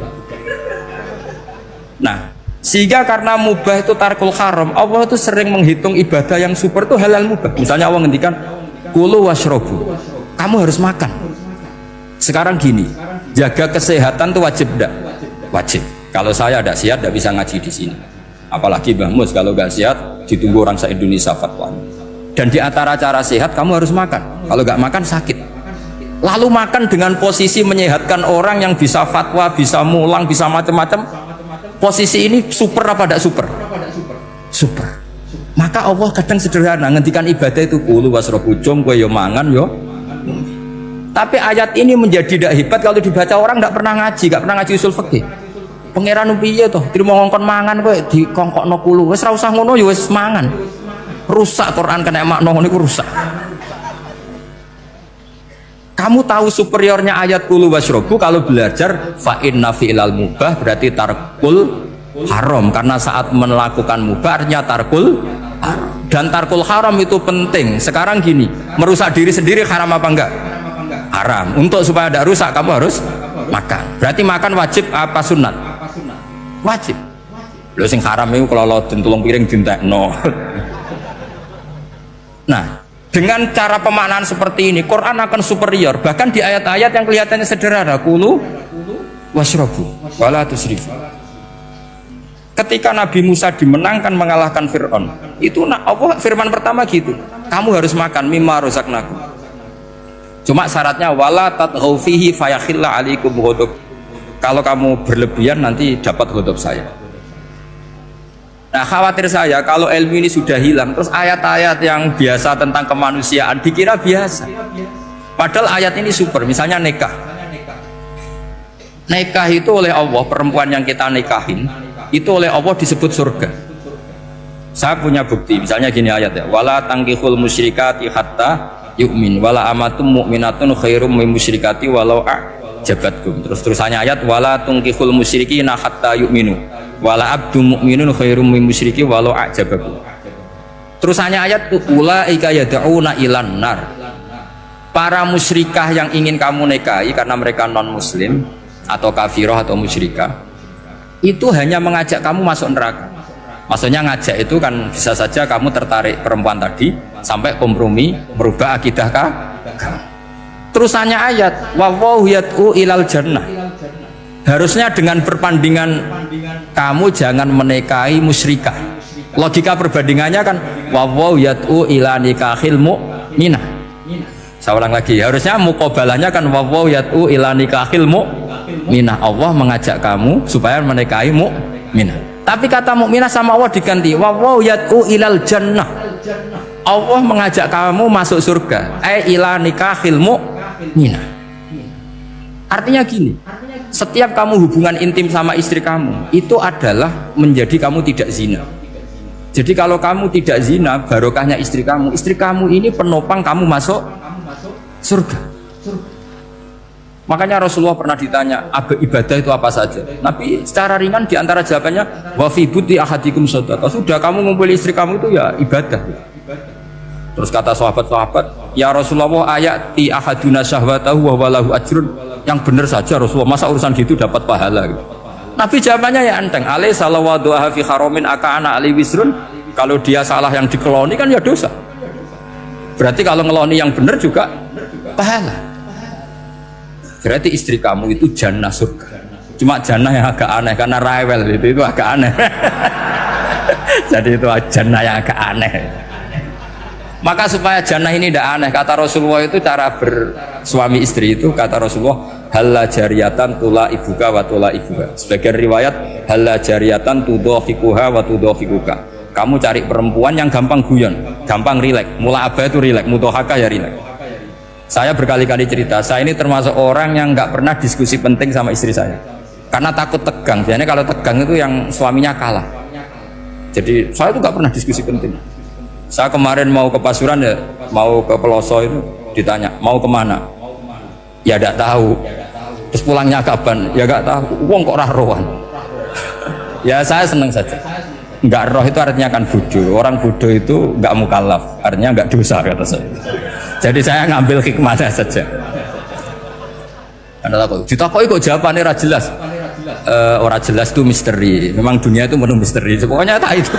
[SPEAKER 1] Nah, sehingga karena mubah itu tarkul haram, Allah itu sering menghitung ibadah yang super itu halal mubah. Misalnya Allah ngendikan kulu washrobu, kamu harus makan. Sekarang gini, jaga kesehatan itu wajib enggak? Wajib. Kalau saya tidak sehat tidak bisa ngaji di sini. Apalagi Mbah Mus kalau nggak sehat ditunggu orang se-Indonesia fatwa. Dan di antara cara sehat kamu harus makan. Kalau nggak makan sakit. Lalu makan dengan posisi menyehatkan orang yang bisa fatwa, bisa mulang, bisa macam-macam. Posisi ini super apa tidak super? Super. Maka Allah kadang sederhana ngendikan ibadah itu kulu wasrobu jom kowe yo mangan yo. Tapi ayat ini menjadi tidak hebat kalau dibaca orang tidak pernah ngaji usul fikih. Pangeran piye toh? Trimo ngongkon mangan kowe dikongkokno kulu. Wis ora usah ngono ya wis mangan. Rusak Quran kena makna ngono iku rusak. Kamu tahu superiornya ayat kulu wasrobu kalau belajar fa inna fi'lal mubah berarti tarkul haram karena saat melakukan mubah artinya tarkul Dan tarkul haram itu penting. Sekarang gini, merusak diri sendiri haram apa enggak? Haram. Untuk supaya tidak rusak kamu harus makan. Berarti makan wajib apa sunat? Wajib. Lho sing haram itu kalau tulung piring dintekno. Nah, dengan cara pemaknaan seperti ini Quran akan superior. Bahkan di ayat-ayat yang kelihatannya sederhana, kulu washrabu wala tusrifu. Ketika Nabi Musa dimenangkan mengalahkan Fir'aun, itu Allah firman pertama gitu, kamu harus makan mimma razaqnakum. Cuma syaratnya wala tatghaw fihi fayakhilla alaikum ghadab. Kalau kamu berlebihan nanti dapat ghadab saya. Nah, khawatir saya kalau ilmu ini sudah hilang, terus ayat-ayat yang biasa tentang kemanusiaan dikira biasa. Padahal ayat ini super. Misalnya nikah. Nikah itu oleh Allah, perempuan yang kita nikahin itu oleh Allah disebut surga. Saya punya bukti, misalnya gini ayat ya, wala tangkihul musyrikati hatta yu'min wala amatum mu'minatun khairum min musyrikati walau a'jabatkum. Terusannya ayat wala tangkihul musyrikina hatta yu'minu wala abdu mu'minun khairum min musyriki walau a'jabakum. Terusannya ayat ulaika yad'una ilan nar. Para musyrikah yang ingin kamu nikahi karena mereka non muslim atau kafirah atau musyrikah itu hanya mengajak kamu masuk neraka. Maksudnya ngajak itu kan bisa saja kamu tertarik perempuan tadi sampai kompromi merubah akidah kamu. Terusannya ayat wallahu yad'u ilal jannah. Harusnya dengan perbandingan kamu jangan menikahi musyrikah. Logika perbandingannya kan wallahu yad'u ila nikahil mu'minah. Saya ulang lagi, harusnya muqabalahnya kan wallahu yad'u ila nikahil mu'minah. Allah mengajak kamu supaya menikahi mukminah. Tapi kata mukminah sama Allah diganti wallahu yad'u ilal jannah. Allah mengajak kamu masuk surga. Ila nikahil mu'minah. Artinya gini, setiap kamu hubungan intim sama istri kamu itu adalah menjadi kamu tidak zina. Jadi kalau kamu tidak zina, barokahnya istri kamu ini penopang kamu masuk surga. Makanya Rasulullah pernah ditanya ibadah itu apa saja. Nabi secara ringan diantara jawabannya wa fi buti ahadikum shadaqah. Sudah kamu ngumpuli istri kamu itu ya ibadah. Terus kata sahabat-sahabat, ya Rasulullah ayati ahaduna syahwatahu wa walahu ajrun. Yang benar saja Rasulullah, masa urusan gitu dapat pahala gitu. Nabi jawabannya ya enteng, alai salawatu fi haramin aka'ana ali wisrun. Kalau dia salah yang dikeloni kan ya dosa. Berarti kalau ngeloni yang benar juga pahala. Berarti istri kamu itu jannah surga. Cuma jannah yang agak aneh karena rewel itu agak aneh. Jadi itu jannah yang agak aneh. Maka supaya jannah ini tidak aneh, kata Rasulullah itu cara bersuami istri itu kata Rasulullah halla jariyatan tula ibuka wa tula ibuka. Sebagian riwayat halla jariyatan tudhahikuha wa tudhahikuka. Kamu cari perempuan yang gampang guyon, gampang rileks. Mula abah itu rileks, mudhahaka ya rileks. Saya berkali-kali cerita, saya ini termasuk orang yang nggak pernah diskusi penting sama istri saya karena takut tegang. Biasanya kalau tegang itu yang suaminya kalah. Jadi saya itu nggak pernah diskusi penting. Saya kemarin mau ke Pasuruan ya, mau ke Peloso itu ditanya mau kemana, ya nggak tahu. Terus pulangnya kapan, ya nggak tahu. Wong kok rohan. Ya saya seneng saja. Nggak roh itu artinya kan bodoh. Orang bodoh itu nggak mukallaf, artinya nggak dosa kata saya. Jadi saya ngambil hikmahnya saja. Anda tahu, ditakoi kok jawabannya ora jelas. Ora jelas itu misteri. Memang dunia itu penuh misteri. Pokoknya tak itu.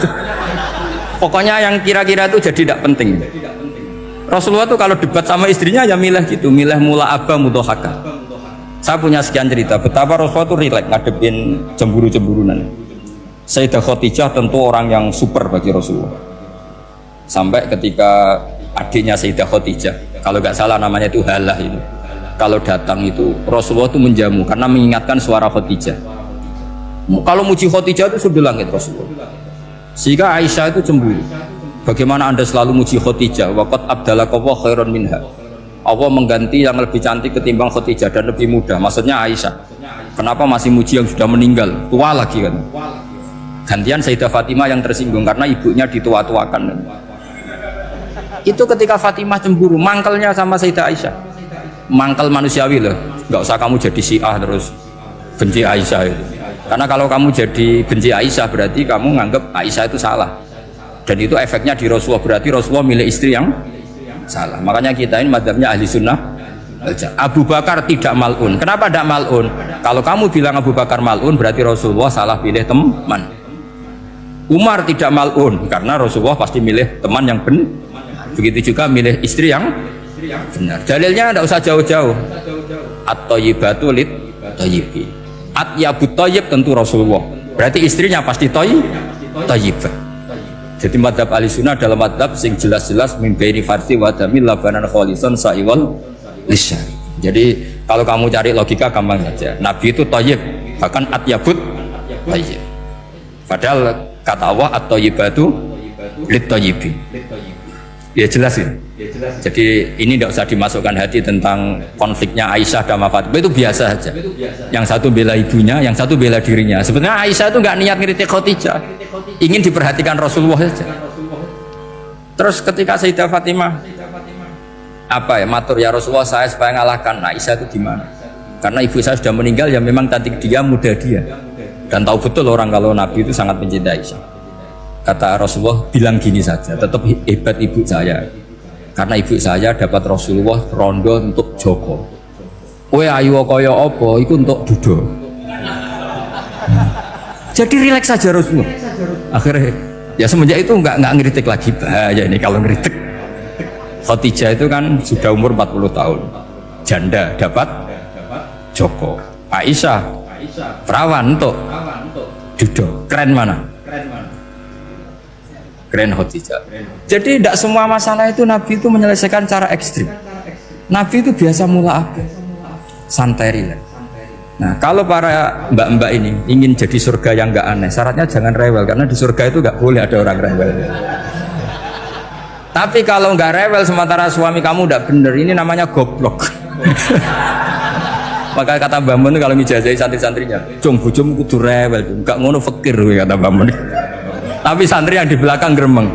[SPEAKER 1] Pokoknya yang kira-kira itu jadi tidak penting. Rasulullah tuh kalau debat sama istrinya ya milih gitu, milih mula abah mudhahaka. Saya punya sekian cerita betapa Rasulullah tuh rileks ngadepin cemburu-cemburunan. Sayyidah Khadijah tentu orang yang super bagi Rasulullah. Sampai ketika adiknya Sayyidah Khadijah, kalau nggak salah namanya itu Halah itu, kalau datang itu Rasulullah itu menjamu karena mengingatkan suara Khadijah. Kalau muji Khadijah itu sudah langit Rasulullah. Sehingga Aisyah itu cemburu. Bagaimana anda selalu muji Khadijah? Waqad abdalakallahu khairan minha. Allah mengganti yang lebih cantik ketimbang Khadijah dan lebih muda. Maksudnya Aisyah. Kenapa masih muji yang sudah meninggal? Tua lagi kan? Gantian Sayyidah Fatimah yang tersinggung karena ibunya ditua-tuakan. Itu ketika Fatimah cemburu, mangkelnya sama Sayyidah Aisyah. Mangkel manusiawi loh. Nggak usah kamu jadi Syiah terus benci Aisyah itu. Karena kalau kamu jadi benci Aisyah berarti kamu nganggap Aisyah itu salah. Dan itu efeknya di Rasulullah, berarti Rasulullah milih istri yang salah. Makanya kita ini madzhabnya ahli sunnah. Abu Bakar tidak mal'un. Kenapa tidak mal'un? Kalau kamu bilang Abu Bakar mal'un, berarti Rasulullah salah pilih teman. Umar tidak mal'un, karena Rasulullah pasti milih teman yang benar. Begitu juga milih istri yang benar. Dalilnya tidak usah jauh-jauh. At-thayyibatu lit-thayyibi. At-yabut thayyib tentu Rasulullah. Berarti istrinya pasti thayyibah. Jadi madhab ahli sunnah adalah madhab sing jelas-jelas min baini farsi wa damil labanan khalisan sa'iwal lisyari. Jadi kalau kamu cari logika gampang saja. Nabi itu thayyib, bahkan atyabut thayyib. Padahal kata Allah at-thayyibatu lit-thayyibi. Ya jelas ya. Jadi ini tidak usah dimasukkan hati tentang konfliknya Aisyah dan Fatimah, itu biasa saja. Yang satu bela ibunya, yang satu bela dirinya. Sebenarnya Aisyah itu nggak niat ngiritik Khadijah, ingin diperhatikan Rasulullah saja. Terus ketika Sayyidah Fatimah apa ya matur ya Rasulullah saya supaya ngalahkan Aisyah itu gimana? Karena ibu saya sudah meninggal, ya memang cantik dia, muda dia, dan tahu betul orang kalau Nabi itu sangat mencintai Aisyah. Kata Rasulullah bilang gini saja, tetap hebat ibu saya, karena ibu saya dapat Rasulullah rondo untuk Joko. Kowe ayu kaya apa iku untuk dudo. Jadi rileks saja Rasulullah. Akhirnya ya semenjak itu nggak ngeritik lagi, bahaya ini kalau ngeritik. Khadijah itu kan sudah umur 40 tahun, janda dapat Joko. Aisyah perawan untuk dudo. Keren mana? Keren Khadijah. Jadi tidak semua masalah itu Nabi itu menyelesaikan cara ekstrim. Nabi itu biasa mula apa? Santai rileks. Nah kalau para mbak-mbak ini ingin jadi surga yang nggak aneh, syaratnya jangan rewel, karena di surga itu nggak boleh ada orang rewel. Tapi kalau nggak rewel sementara suami kamu udah bener, ini namanya goblok. Maka kata Mbak Mun kalau ngijazahi santri-santrinya, cung bujum kudu rewel, nggak ngono fakir, kata Mbak Mun. Tapi santri yang di belakang gremeng,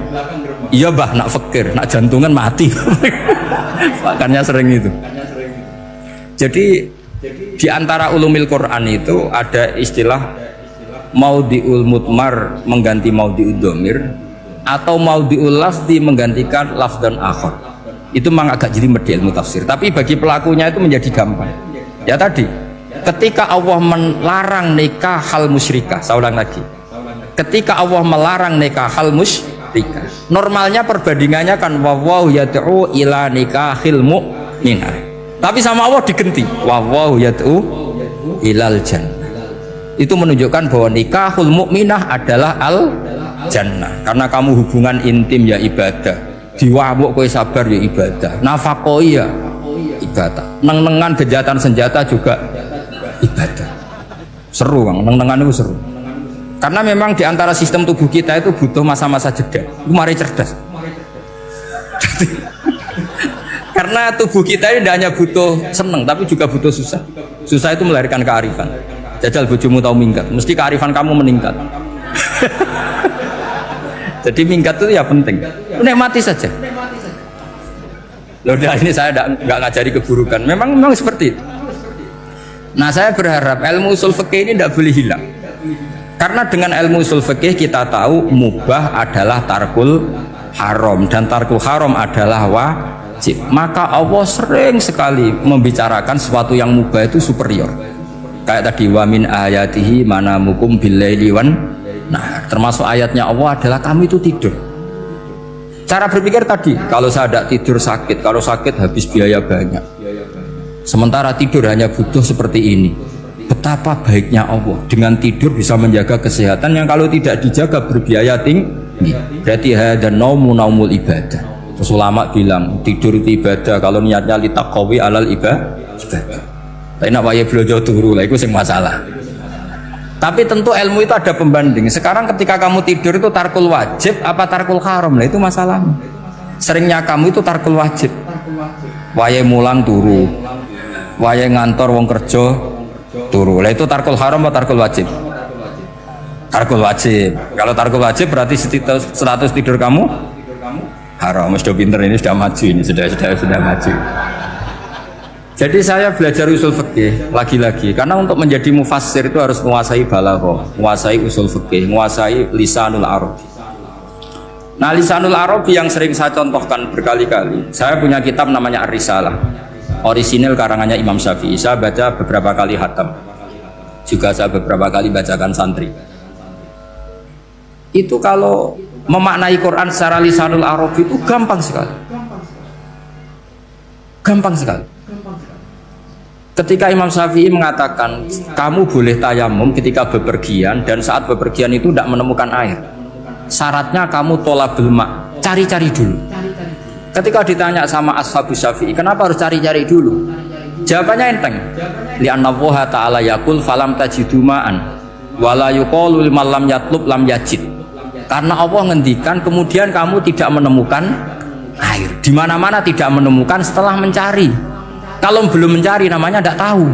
[SPEAKER 1] iya bah nak fakir, nak jantungan mati. Makanya sering itu. Jadi di antara ulumil Quran itu ada istilah maudhi'ul mutmar mengganti maudhi'ud dhamir, atau maudhi'ul lafzi menggantikan lafdan akhar. Itu memang agak jelimet di ilmu tafsir, tapi bagi pelakunya itu menjadi gampang. Ya tadi, ketika Allah melarang nikah hal musyrikah, saya ulang lagi. Ketika Allah melarang nikah hal musyrikah, normalnya perbandingannya kan wallahu yad'u ila nikahil mu'minah. Tapi sama Allah digenti wallahu yad'u ilal jannah. Itu menunjukkan bahwa nikahul mu'minah adalah al jannah. Karena kamu hubungan intim ya ibadah, diwamuk kowe sabar ya ibadah, nafaqah ya ibadah, neng-nengan kejahatan senjata juga ibadah. Seru Bang, neng-nengan itu seru. Karena memang di antara sistem tubuh kita itu butuh masa-masa jeda. Mari cerdas. Karena tubuh kita ini tidak hanya butuh seneng, tapi juga butuh susah. Susah itu melahirkan kearifan. Jajal bojomu tahu minggat, mesti kearifan kamu meningkat. Jadi minggat itu ya penting. Nikmati saja. Loh, ini saya nggak ngajari keburukan. Memang seperti itu. Nah, saya berharap ilmu usul fikih ini tidak boleh hilang. Karena dengan ilmu usul fikih kita tahu mubah adalah tarkul haram dan tarkul haram adalah wajib. Maka Allah sering sekali membicarakan sesuatu yang mubah itu superior. Kayak tadi wa min ayatihi manamukum billaili wan. Nah, termasuk ayatnya Allah adalah kamu itu tidur. Cara berpikir tadi, kalau saya tidak tidur sakit, kalau sakit habis biaya banyak. Sementara tidur hanya butuh seperti ini. Betapa baiknya Allah dengan tidur bisa menjaga kesehatan yang kalau tidak dijaga berbiaya tinggi. Berarti hadan naumul ibadah. Terus ulama bilang tidur itu ibadah kalau niatnya litaqawi alal ibadah. Tapi nak wae blojo turu lah itu sing masalah. Tapi tentu ilmu itu ada pembanding. Sekarang ketika kamu tidur itu tarkul wajib apa tarkul haram, lah itu masalahnya. Seringnya kamu itu tarkul wajib. Wae mulang turu. Wae ngantor wong kerja turu. Lah itu tarkul haram atau tarkul wajib? Tarkul wajib. Kalau tarkul wajib berarti status tidur kamu haram. Sudah pinter ini, sudah maju ini, sudah maju. Jadi saya belajar usul fikih lagi-lagi karena untuk menjadi mufassir itu harus menguasai balaghah, menguasai usul fikih, menguasai lisanul arab. Nah, Lisanul Arabi yang sering saya contohkan berkali-kali, saya punya kitab namanya Ar-Risalah, orisinil karangannya Imam Syafi'i. Saya baca beberapa kali khatam, juga saya beberapa kali bacakan santri. Itu kalau memaknai Quran secara Lisanul Arabi itu gampang sekali, gampang sekali. Ketika Imam Syafi'i mengatakan kamu boleh tayamum ketika bepergian, dan saat bepergian itu tidak menemukan air, syaratnya kamu tolabul ma', cari-cari dulu. Ketika ditanya sama ashabus Syafi'i, kenapa harus cari-cari dulu? Jawabannya enteng. Li'anna Allah ta'ala yaqul falam tajidu ma'an wala yuqalu liman lam yatlub lam yajid. Karena Allah ngendikan kemudian kamu tidak menemukan air. Di mana-mana tidak menemukan setelah mencari. Kalau belum mencari namanya tidak tahu.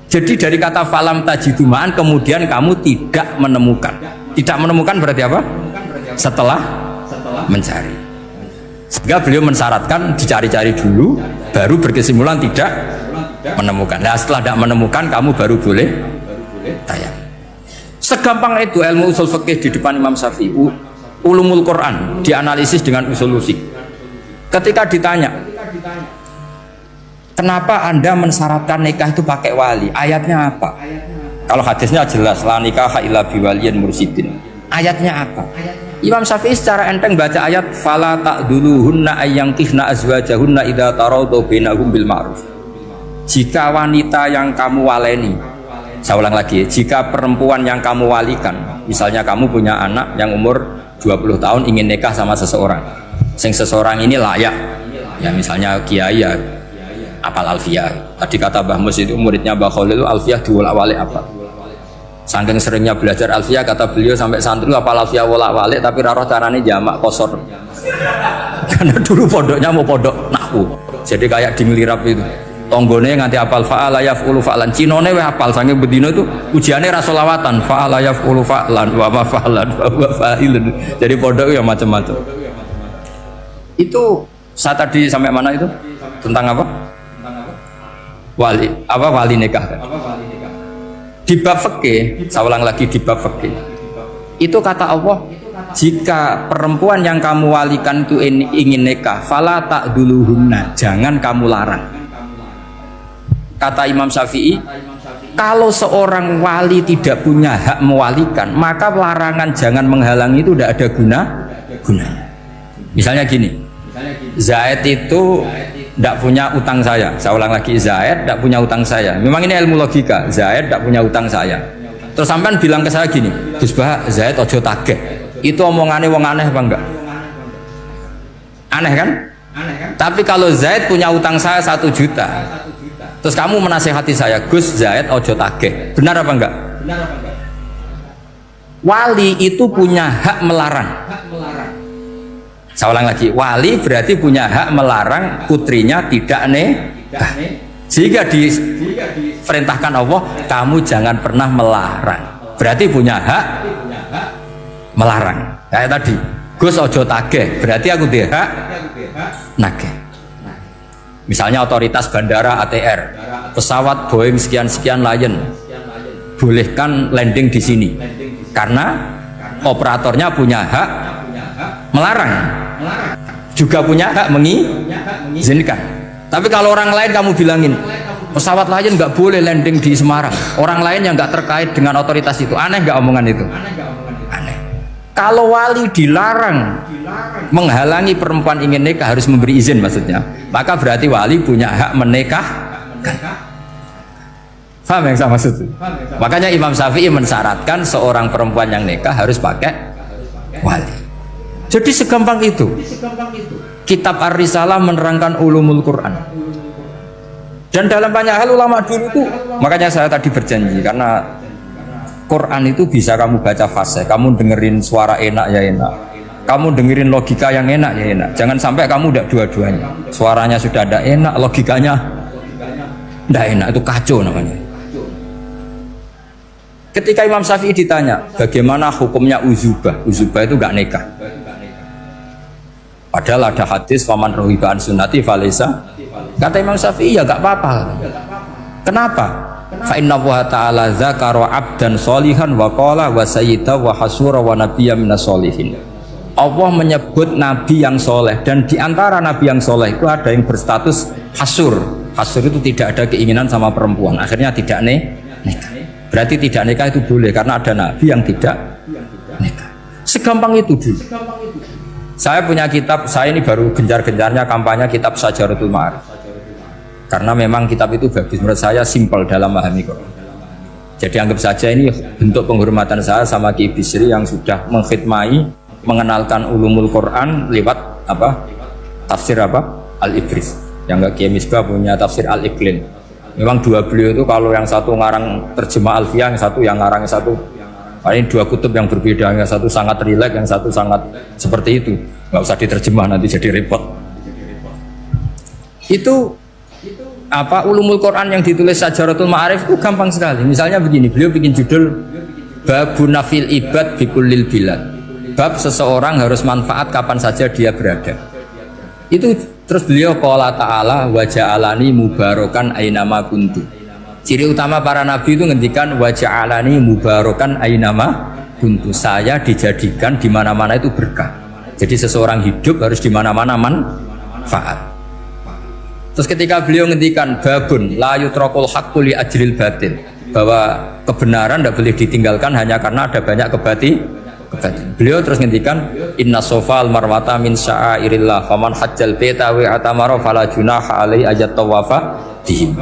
[SPEAKER 1] Jadi dari kata falam tajidu ma'an kemudian kamu tidak menemukan. Tidak menemukan berarti apa? Setelah mencari. Sehingga beliau mensyaratkan dicari-cari dulu, baru berkesimpulan tidak menemukan. Nah, setelah tidak menemukan kamu baru boleh tayang. Segampang itu ilmu usul fikih di depan Imam Syafi'i. Ulumul Quran dianalisis dengan usul fisik. Ketika ditanya, kenapa Anda mensyaratkan nikah itu pakai wali? Ayatnya apa? Kalau hadisnya jelas, la nikaha illa biwaliyin mursidin. Ayatnya apa? Imam Syafi'i secara enteng baca ayat fala ta'duluhunna ayyankihna azwajahunna idza taradau bainahum bil ma'ruf. Jika wanita yang kamu waleni, saya ulang lagi, jika perempuan yang kamu walikan, misalnya kamu punya anak yang umur 20 tahun ingin nikah sama seseorang, sing seseorang ini layak, ya misalnya kiai ya apal alfiyah. Tadi kata Mbah Mus itu muridnya Mbah Khalil itu alfiyah diwolak-walik apa. Saking seringnya belajar alfiyah kata beliau sampai santri apal alfiyah wolak-walik tapi raro carane jamak kosor. Karena dulu pondoknya mau pondok nahwu. Jadi kayak di ngelirap itu. Tonggone nganti apal fa'ala yaf'ulu fa'lan. Cinone weh apal saking bedino itu ujiane ra selawatan fa'ala yaf'ulu fa'lan wa ma fa'lan wa fa'ilun. Jadi pondok ya macam-macam. Itu saya tadi sampai mana itu? Tentang apa? Wali, apa wali nikah kan? Di bab fikih, saya ulang lagi di bab fikih. Itu kata Allah, jika perempuan yang kamu walikan itu ingin nikah, fala ta'duluhunna, jangan kamu larang. Kata Imam Syafi'i, kalau seorang wali tidak punya hak mewalikan, maka larangan jangan menghalangi itu tidak ada gunanya. Misalnya gini, Zaid itu tidak punya utang saya ulang lagi, Zaid tidak punya utang saya. Memang ini ilmu logika, Zaid tidak punya utang saya. Terus sampean bilang ke saya gini, Gus Bah, Zaid ojo tagih. Itu omongannya wong aneh apa enggak? Aneh kan? Tapi kalau Zaid punya utang saya 1 juta, terus kamu menasihati saya, Gus Zaid ojo tagih, benar apa enggak? Wali itu punya hak melarang. Saya ulang lagi, wali berarti punya hak melarang putrinya tidak nikah. Jika diperintahkan Allah, kamu jangan pernah melarang. Berarti punya hak melarang. Kayak tadi, Gus ojo tagih, berarti aku dia hak nagih. Misalnya otoritas bandara ATR, pesawat Boeing sekian-sekian Lion, bolehkan landing di sini, karena operatornya punya hak melarang. Juga punya hak mengizinkan. Tapi kalau orang lain kamu bilangin pesawat Lion nggak boleh landing di Semarang, orang lain yang nggak terkait dengan otoritas itu, aneh nggak omongan itu? Aneh. Kalau wali dilarang menghalangi perempuan ingin nikah harus memberi izin maksudnya, maka berarti wali punya hak menikah. Paham yang saya maksud? Makanya Imam Syafi'i mensyaratkan seorang perempuan yang nikah harus pakai wali. Jadi segampang itu. Kitab Ar-Risalah menerangkan ulumul Quran. Dan dalam banyak hal ulama dulu itu, makanya saya tadi berjanji, karena Quran itu bisa kamu baca fasih, kamu dengerin suara enak ya enak, kamu dengerin logika yang enak ya enak. Jangan sampai kamu udah dua-duanya. Suaranya sudah ada enak, logikanya tidak enak, itu kacau namanya. Ketika Imam Syafi'i ditanya, bagaimana hukumnya uzubah? Uzubah itu gak nikah. Padahal ada hadis faman rohiba an sunnati falesa. Kata Imam Syafi'i ya gak apa-apa. Kenapa? Fa inna Allah ta'ala dzakara 'abdan sholihan wa qala wa sayyida wa hasura wa nabiyya minas sholihin. Allah menyebut nabi yang soleh, dan di antara nabi yang soleh itu ada yang berstatus hasur. Hasur itu tidak ada keinginan sama perempuan, akhirnya tidak nikah. Berarti tidak nikah itu boleh karena ada nabi yang tidak nikah. Segampang itu dulu. Saya punya kitab, saya ini baru gencar-gencarnya kampanye kitab Syajaratul Ma'arif. Karena memang kitab itu bagus, menurut saya simpel dalam memahami Quran. Jadi anggap saja ini bentuk penghormatan saya sama Ki Bisri yang sudah mengkhidmai mengenalkan ulumul Quran lewat tafsir Al-Ibris. Yang enggak Kiai Misbah punya tafsir Al-Iqlin. Memang dua beliau itu kalau yang satu ngarang terjemah Alfiyah, yang satu yang ngarang satu. Ini dua kutub yang berbeda, yang satu sangat rileks, yang satu sangat seperti itu. Nggak usah diterjemah nanti jadi repot. Itu ulumul Quran yang ditulis Syajaratul Ma'arif itu gampang sekali. Misalnya begini, beliau bikin judul Babun Nafil Ibad Bikullil Bilad. Bab seseorang harus manfaat kapan saja dia berada. Itu terus beliau qala ta'ala wa ja'alani mubarakan ainama kuntu. Ciri utama para nabi itu ngendikan wa ja'alani mubarakan ainama kuntu. Saya dijadikan di mana-mana itu berkah. Jadi seseorang hidup harus di mana-mana manfaat. Terus ketika beliau ngendikan babun la yutrakul haqqu li ajril batil, bahwa kebenaran tidak boleh ditinggalkan hanya karena ada banyak kebatilan. Beliau terus ngendikan inna sofal marwata min sya'airillah faman hajjal baita wa atamara fala junaha alai ajat tawafa dihim.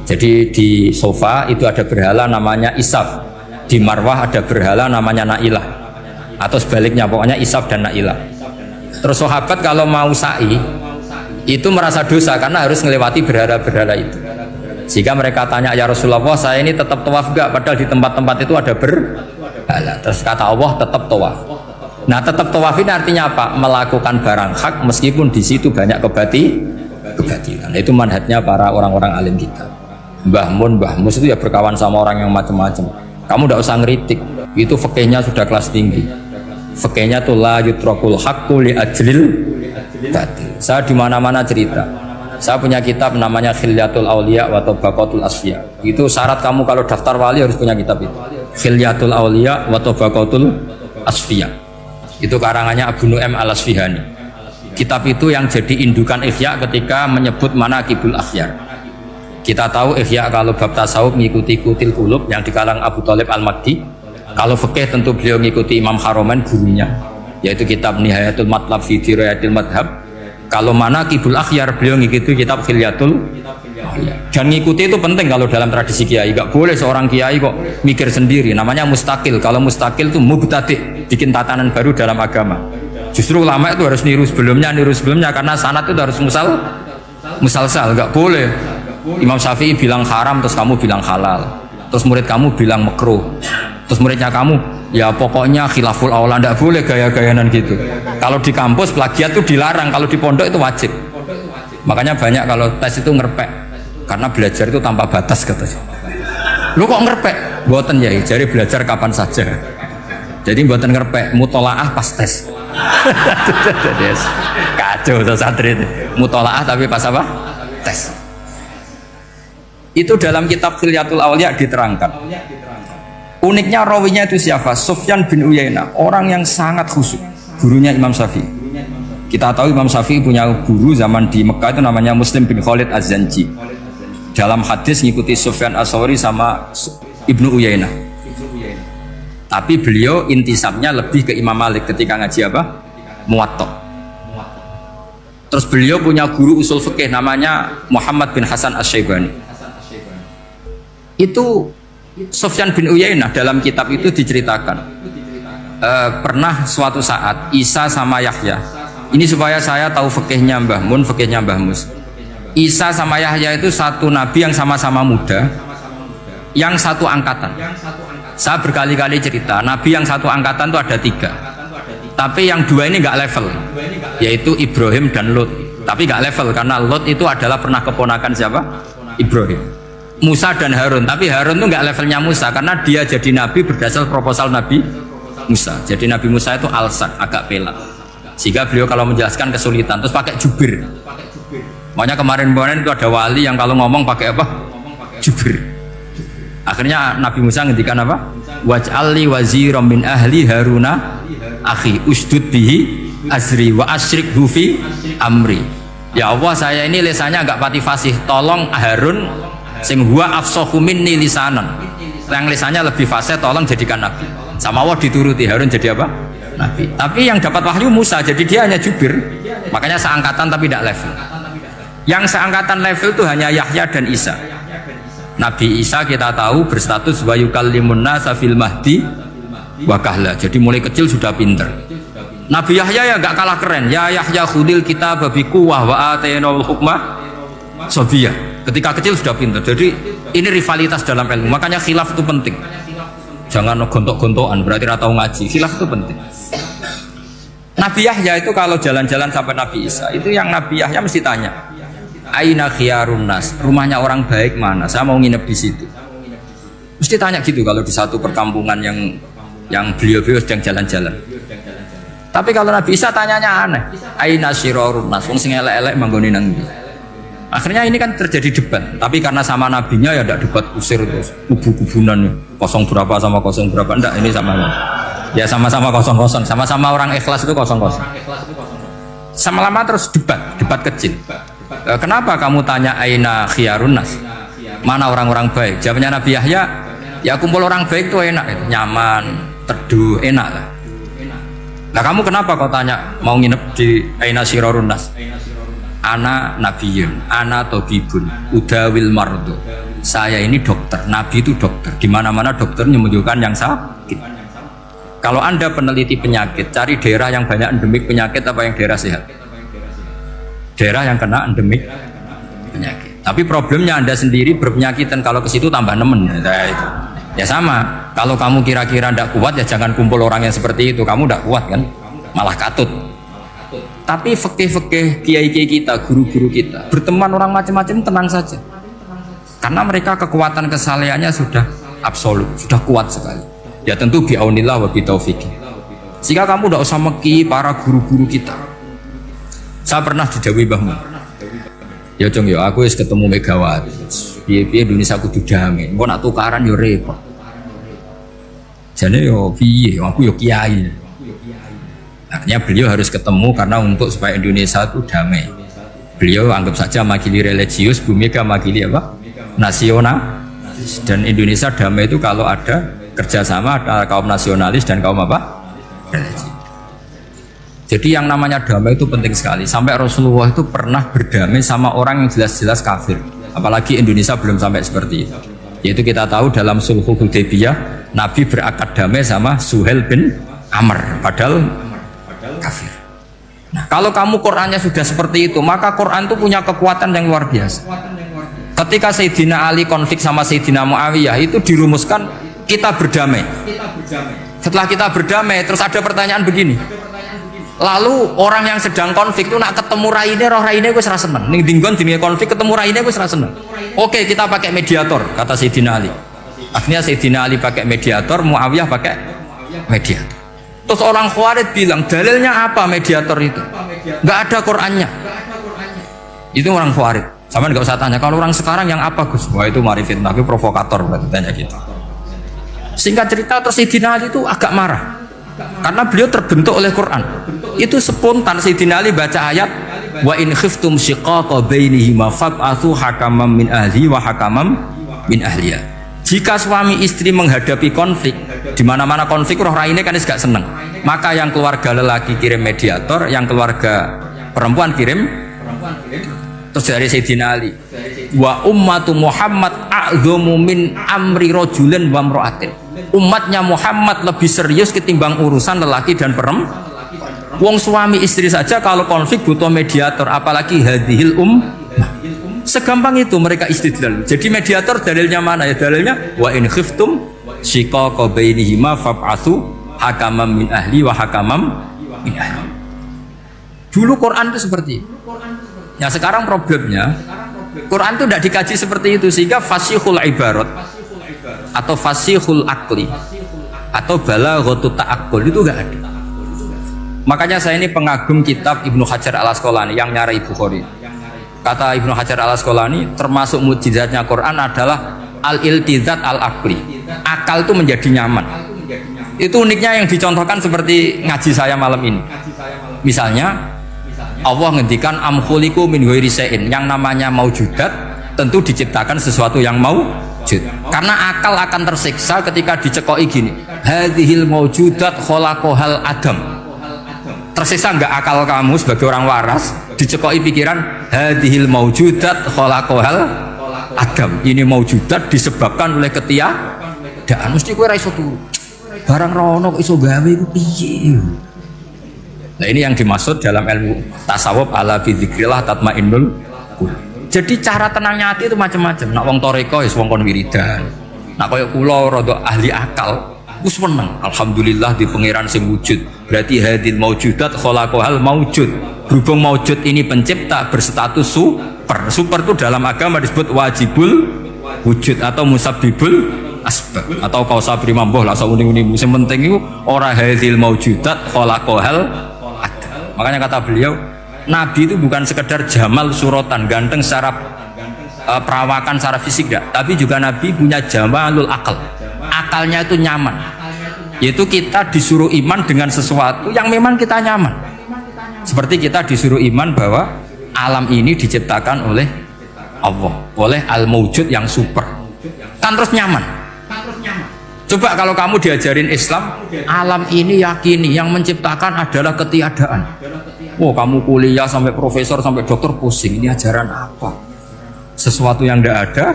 [SPEAKER 1] Jadi di sofa itu ada berhala namanya Isaf, di Marwah ada berhala namanya Nailah, atau sebaliknya pokoknya Isaf dan Nailah. Terus sahabat kalau mau sa'i itu merasa dosa karena harus melewati berhala-berhala itu, sehingga mereka tanya, ya Rasulullah, saya ini tetap tawaf gak? Padahal di tempat-tempat itu ada berhala. Terus kata Allah, tetap tawaf. Nah, tetap tawaf ini artinya apa? Melakukan barang hak meskipun di situ banyak kebatilan. Nah, itu manhajnya para orang-orang alim kita. Mbah Mun, Mbah Mus itu ya berkawan sama orang yang macam-macam. Kamu tidak usah ngeritik, itu fikihnya sudah kelas tinggi. Fikihnya tuh la yutrakul haqqu li ajlil batil. Saya di mana-mana cerita. Saya punya kitab namanya Khilyatul Auliya wa Tabaqatul Asfiya. Itu syarat kamu kalau daftar wali harus punya kitab itu. Khilyatul Auliya wa Tabaqatul Asfiya. Itu karangannya Abu Nu'aim Al-Asfihani. Kitab itu yang jadi indukan Ihya ketika menyebut manaqibul akhyar. Kita tahu Ihya kalau bab tasawuf mengikuti Kutil Qulub yang dikalang Abu Thalib Al-Makdi. Kalau fikih tentu beliau mengikuti Imam Haromen gurunya, yaitu kitab Nihayatul Matlab fi Dirayatil Madhab. Kalau manaqibul akhyar beliau mengikuti kitab Khilyatul Auliya. Dan ngikuti itu penting kalau dalam tradisi kiai. Gak boleh seorang kiai kok mikir sendiri, namanya mustakil. Kalau mustakil itu mubtadi', bikin tatanan baru dalam agama. Justru ulama itu harus niru sebelumnya karena sanad itu harus musalsal. Gak boleh Imam Syafi'i bilang haram terus kamu bilang halal, terus murid kamu bilang makruh, terus muridnya kamu ya pokoknya khilaful aula. Nggak boleh gaya-gayanan gitu. Kalau di kampus plagiat itu dilarang, kalau di pondok itu wajib. Makanya banyak kalau tes itu ngerpek karena belajar itu tanpa batas katanya. Lu kok ngerpek? Mboten ya, jadi belajar kapan saja. Jadi mboten ngerpek, mutolaah pas tes. Kacau tuh santri itu. Mutolaah tapi pas apa? Tes. Itu dalam kitab Khilyatul Auliya diterangkan. Uniknya rawinya itu siapa? Sufyan bin Uyainah, orang yang sangat khusyuk, gurunya Imam Syafi'i. Kita tahu Imam Syafi'i punya guru zaman di Mekah itu namanya Muslim bin Khalid Az-Zanji. Dalam hadis ngikuti Sufyan As-Sawri sama Ibnu Uyainah. Tapi beliau intisabnya lebih ke Imam Malik ketika ngaji apa? Muwatta. Terus beliau punya guru usul fikih namanya Muhammad bin Hasan Asy-Syaibani. Itu Sufyan bin Uyainah dalam kitab itu diceritakan pernah suatu saat Isa sama Yahya, ini supaya saya tahu fikihnya Mbah Mun, fikihnya Mbah Mus. Isa sama Yahya itu satu nabi yang sama-sama muda, yang satu angkatan. Saya berkali-kali cerita, nabi yang satu angkatan itu ada 3, tapi yang 2 ini nggak level, yaitu Ibrahim dan Lot. Tapi nggak level karena Lot itu adalah pernah keponakan siapa? Ibrahim. Musa dan Harun, tapi Harun itu nggak levelnya Musa karena dia jadi nabi berdasar proposal Nabi Musa. Jadi Nabi Musa itu alsak, agak pelak, sehingga beliau kalau menjelaskan kesulitan terus pakai jubir. Makanya kemarin-kemarin itu ada wali yang kalau ngomong pakai apa? Jubir. Akhirnya Nabi Musa ngendikan apa? Waj'alli waziran min ahli Haruna akhi usdud bihi azri wa asyrikhu fi amri. Ya Allah, saya ini lisannya agak pati fasih, tolong Harun sing huwa afsahu minni lisanan, yang lisannya lebih fasih tolong jadikan nabi. Sama Allah dituruti, Harun jadi apa? Nabi. Tapi yang dapat wahyu Musa, jadi dia hanya jubir, makanya seangkatan tapi tidak level. Yang seangkatan level itu hanya Yahya dan Isa. Nabi Isa kita tahu berstatus wa yukallimun nasa fil mahdi wa kahla, jadi mulai kecil sudah pinter. Nabi Yahya ya gak kalah keren, ya Yahya khudil kitab bi quwwah wa atainal hukma sabiyah. Ketika kecil sudah pinter. Jadi ini rivalitas dalam ilmu, makanya khilaf itu penting. Jangan gontok-gontokan berarti ora tau ngaji. Khilaf itu penting. Nabi Yahya itu kalau jalan-jalan sampai Nabi Isa, itu yang Nabi Yahya mesti tanya, aina khiyarun nas, rumahnya orang baik mana, saya mau nginep di situ. Mesti tanya gitu kalau di satu perkampungan yang beliau-beliau sedang jalan-jalan. Tapi kalau Nabi Isa tanyanya aneh, aina syirarun nas, wong sing elek-elek manggone nang ndi. Akhirnya ini kan terjadi debat, tapi karena sama nabinya ya tidak debat kusir terus kubu-kubunan, kosong berapa sama kosong berapa, enggak, ini sama ya sama-sama kosong-kosong, sama-sama orang ikhlas itu kosong-kosong. Sama lama terus debat kecil. Kenapa kamu tanya aina khiyarun nas, mana orang-orang baik? Jawabnya Nabi Yahya, ya kumpul orang baik itu enak, nyaman, teduh, enak lah. Nah kamu kenapa kau tanya mau nginep di aina syirarun nas? Ana nabiyun, ana tobibun, udawil mardo. Saya ini dokter, nabi itu dokter. Di mana-mana dokter menyembuhkan yang sakit. Kalau Anda peneliti penyakit, cari daerah yang banyak endemik penyakit apa yang daerah sehat? Daerah yang kena endemik penyakit. Tapi problemnya Anda sendiri berpenyakit dan kalau ke situ tambah nemen. Ya sama. Kalau kamu kira-kira tidak kuat ya jangan kumpul orang yang seperti itu. Kamu tidak kuat kan? Malah katut. Tapi fikih-fikih kiai-kiai kita, guru-guru kita, berteman orang macam-macam tenang saja. Karena mereka kekuatan kesalehannya sudah absolut, sudah kuat sekali. Ya tentu bi'aunillah wa bitaufiqih. Sehingga kamu tidak usah meki para guru-guru kita. Saya pernah didhawuhi Mbah Mun. Ya Jong ya aku wis ketemu Megawati. Piye-piye Indonesia kudu damai. Engko nak tukaran yo repot. Jane yo piye, aku yo kiai. Artinya beliau harus ketemu karena untuk supaya Indonesia itu damai. Beliau anggap saja makili religius, Bu Mega makili apa? Nasional. Dan Indonesia damai itu kalau ada kerjasama antara kaum nasionalis dan kaum apa? Religi. Jadi yang namanya damai itu penting sekali. Sampai Rasulullah itu pernah berdamai sama orang yang jelas-jelas kafir. Apalagi Indonesia belum sampai seperti itu. Yaitu kita tahu dalam Sulhul Hudaybiyah, Nabi berakad damai sama Suhail bin Amr. Padahal kafir. Nah, kalau kamu Qurannya sudah seperti itu, maka Quran itu punya kekuatan yang luar biasa. Ketika Sayyidina Ali konflik sama Sayyidina Muawiyah itu dirumuskan kita berdamai. Setelah kita berdamai, terus ada pertanyaan begini. Lalu orang yang sedang konflik itu nak ketemu raine, roh raine gue serasa seneng. Ning dinggon jenenge konflik ketemu raine gue serasa seneng. Oke, kita pakai mediator, kata Sayyidina Ali. Akhirnya Sayyidina Ali pakai mediator, Muawiyah pakai mediator. Terus orang Khawarij bilang, dalilnya apa mediator itu? Nggak ada Qur'annya. Itu orang Khawarij. Sama nggak usah tanya. Kalau orang sekarang yang apa Gus? Wah itu mari fitnah, itu provokator berarti tanya gitu. Singkat cerita, terus Sayyidina Ali itu agak marah karena beliau terbentuk oleh Quran. Itu spontan Sayyidina Ali baca ayat wa in khiftum shiqaqa bainihima fab'atsu hakaman min ahli wa hakaman min ahliya. Jika suami istri menghadapi konflik, di mana-mana konflik roh raine kan gak seneng, maka yang keluarga lelaki kirim mediator, yang keluarga perempuan kirim. Terus dari Sayyidina Ali, wa ummatu Muhammad a'dhamu min amri rajulin wa imra'atin. Umatnya Muhammad lebih serius ketimbang urusan lelaki dan perempuan. Wong suami istri saja kalau konflik butuh mediator, apalagi hadhil segampang itu mereka istidlal. Jadi mediator dalilnya mana ya? Dalilnya wa in khiftum shiqaqa bainihima fab'atsu hakaman min ahli wa hakaman min ahli. Dulu Quran itu seperti itu. Ya sekarang problemnya Quran itu tidak dikaji seperti itu, sehingga fasihul ibarat atau fasihul akli atau balaghatut ta'aqqul itu enggak ada. Makanya saya ini pengagum kitab Ibnu Hajar Al-Asqalani yang nyari Bukhari. Kata Ibnu Hajar Al-Asqalani, termasuk mukjizatnya Quran adalah al-iltizat al-aqli. Akal itu menjadi nyaman. Itu uniknya yang dicontohkan seperti ngaji saya malam ini. Misalnya Allah ngendikan am khuliqu min ghairi syai'in, yang namanya maujudat tentu diciptakan sesuatu yang maujud. Karena akal akan tersiksa ketika dicekoki gini, hadhil maujudat khalaqahal adam. Tersiksa enggak akal kamu sebagai orang waras dicekoki pikiran hadhil maujudat khalaqahal adam. Ini maujudat disebabkan oleh ketiadaan. Mesti kowe ra iso turu. Barang rono kok iso gawe iku piye? Nah ini yang dimaksud dalam ilmu tasawuf ala bidzikrillah tatmainnul qulub. Jadi cara tenangnya hati itu macam-macam. Nak wong toreko wis wong kon wiridan. Nak koyo kula rada ahli akal, wis meneng. Alhamdulillah di pangeran sing wujud. Berarti hadil maujudat khalaqahal maujud. Berhubung maujud ini pencipta berstatus super. Super itu dalam agama disebut wajibul wujud atau musabbibul asbab atau kausa primamboh lah sauning-uning. Sing penting itu ora hadil maujudat khalaqahal adam. Makanya kata beliau, Nabi itu bukan sekedar jamal suratan, ganteng secara perawakan secara fisik enggak, tapi juga Nabi punya jamalul akal. Akalnya itu nyaman. Yaitu kita disuruh iman dengan sesuatu yang memang kita nyaman. Seperti kita disuruh iman bahwa alam ini diciptakan oleh Allah, oleh al-maujud yang super. Kan terus nyaman. Coba kalau kamu diajarin Islam, alam ini yakini yang menciptakan adalah ketiadaan. Oh, kamu kuliah sampai profesor sampai dokter pusing, ini ajaran apa? Sesuatu yang tidak ada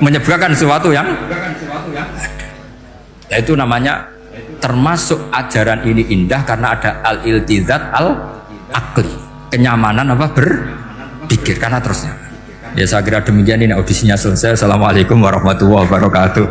[SPEAKER 1] menyebabkan sesuatu yang ada. Ya, itu namanya termasuk ajaran ini indah karena ada al-iltizat al-akli, kenyamanan apa berpikir karena terusnya. Ya saya kira demikian, ini audisinya selesai. Assalamualaikum warahmatullahi wabarakatuh.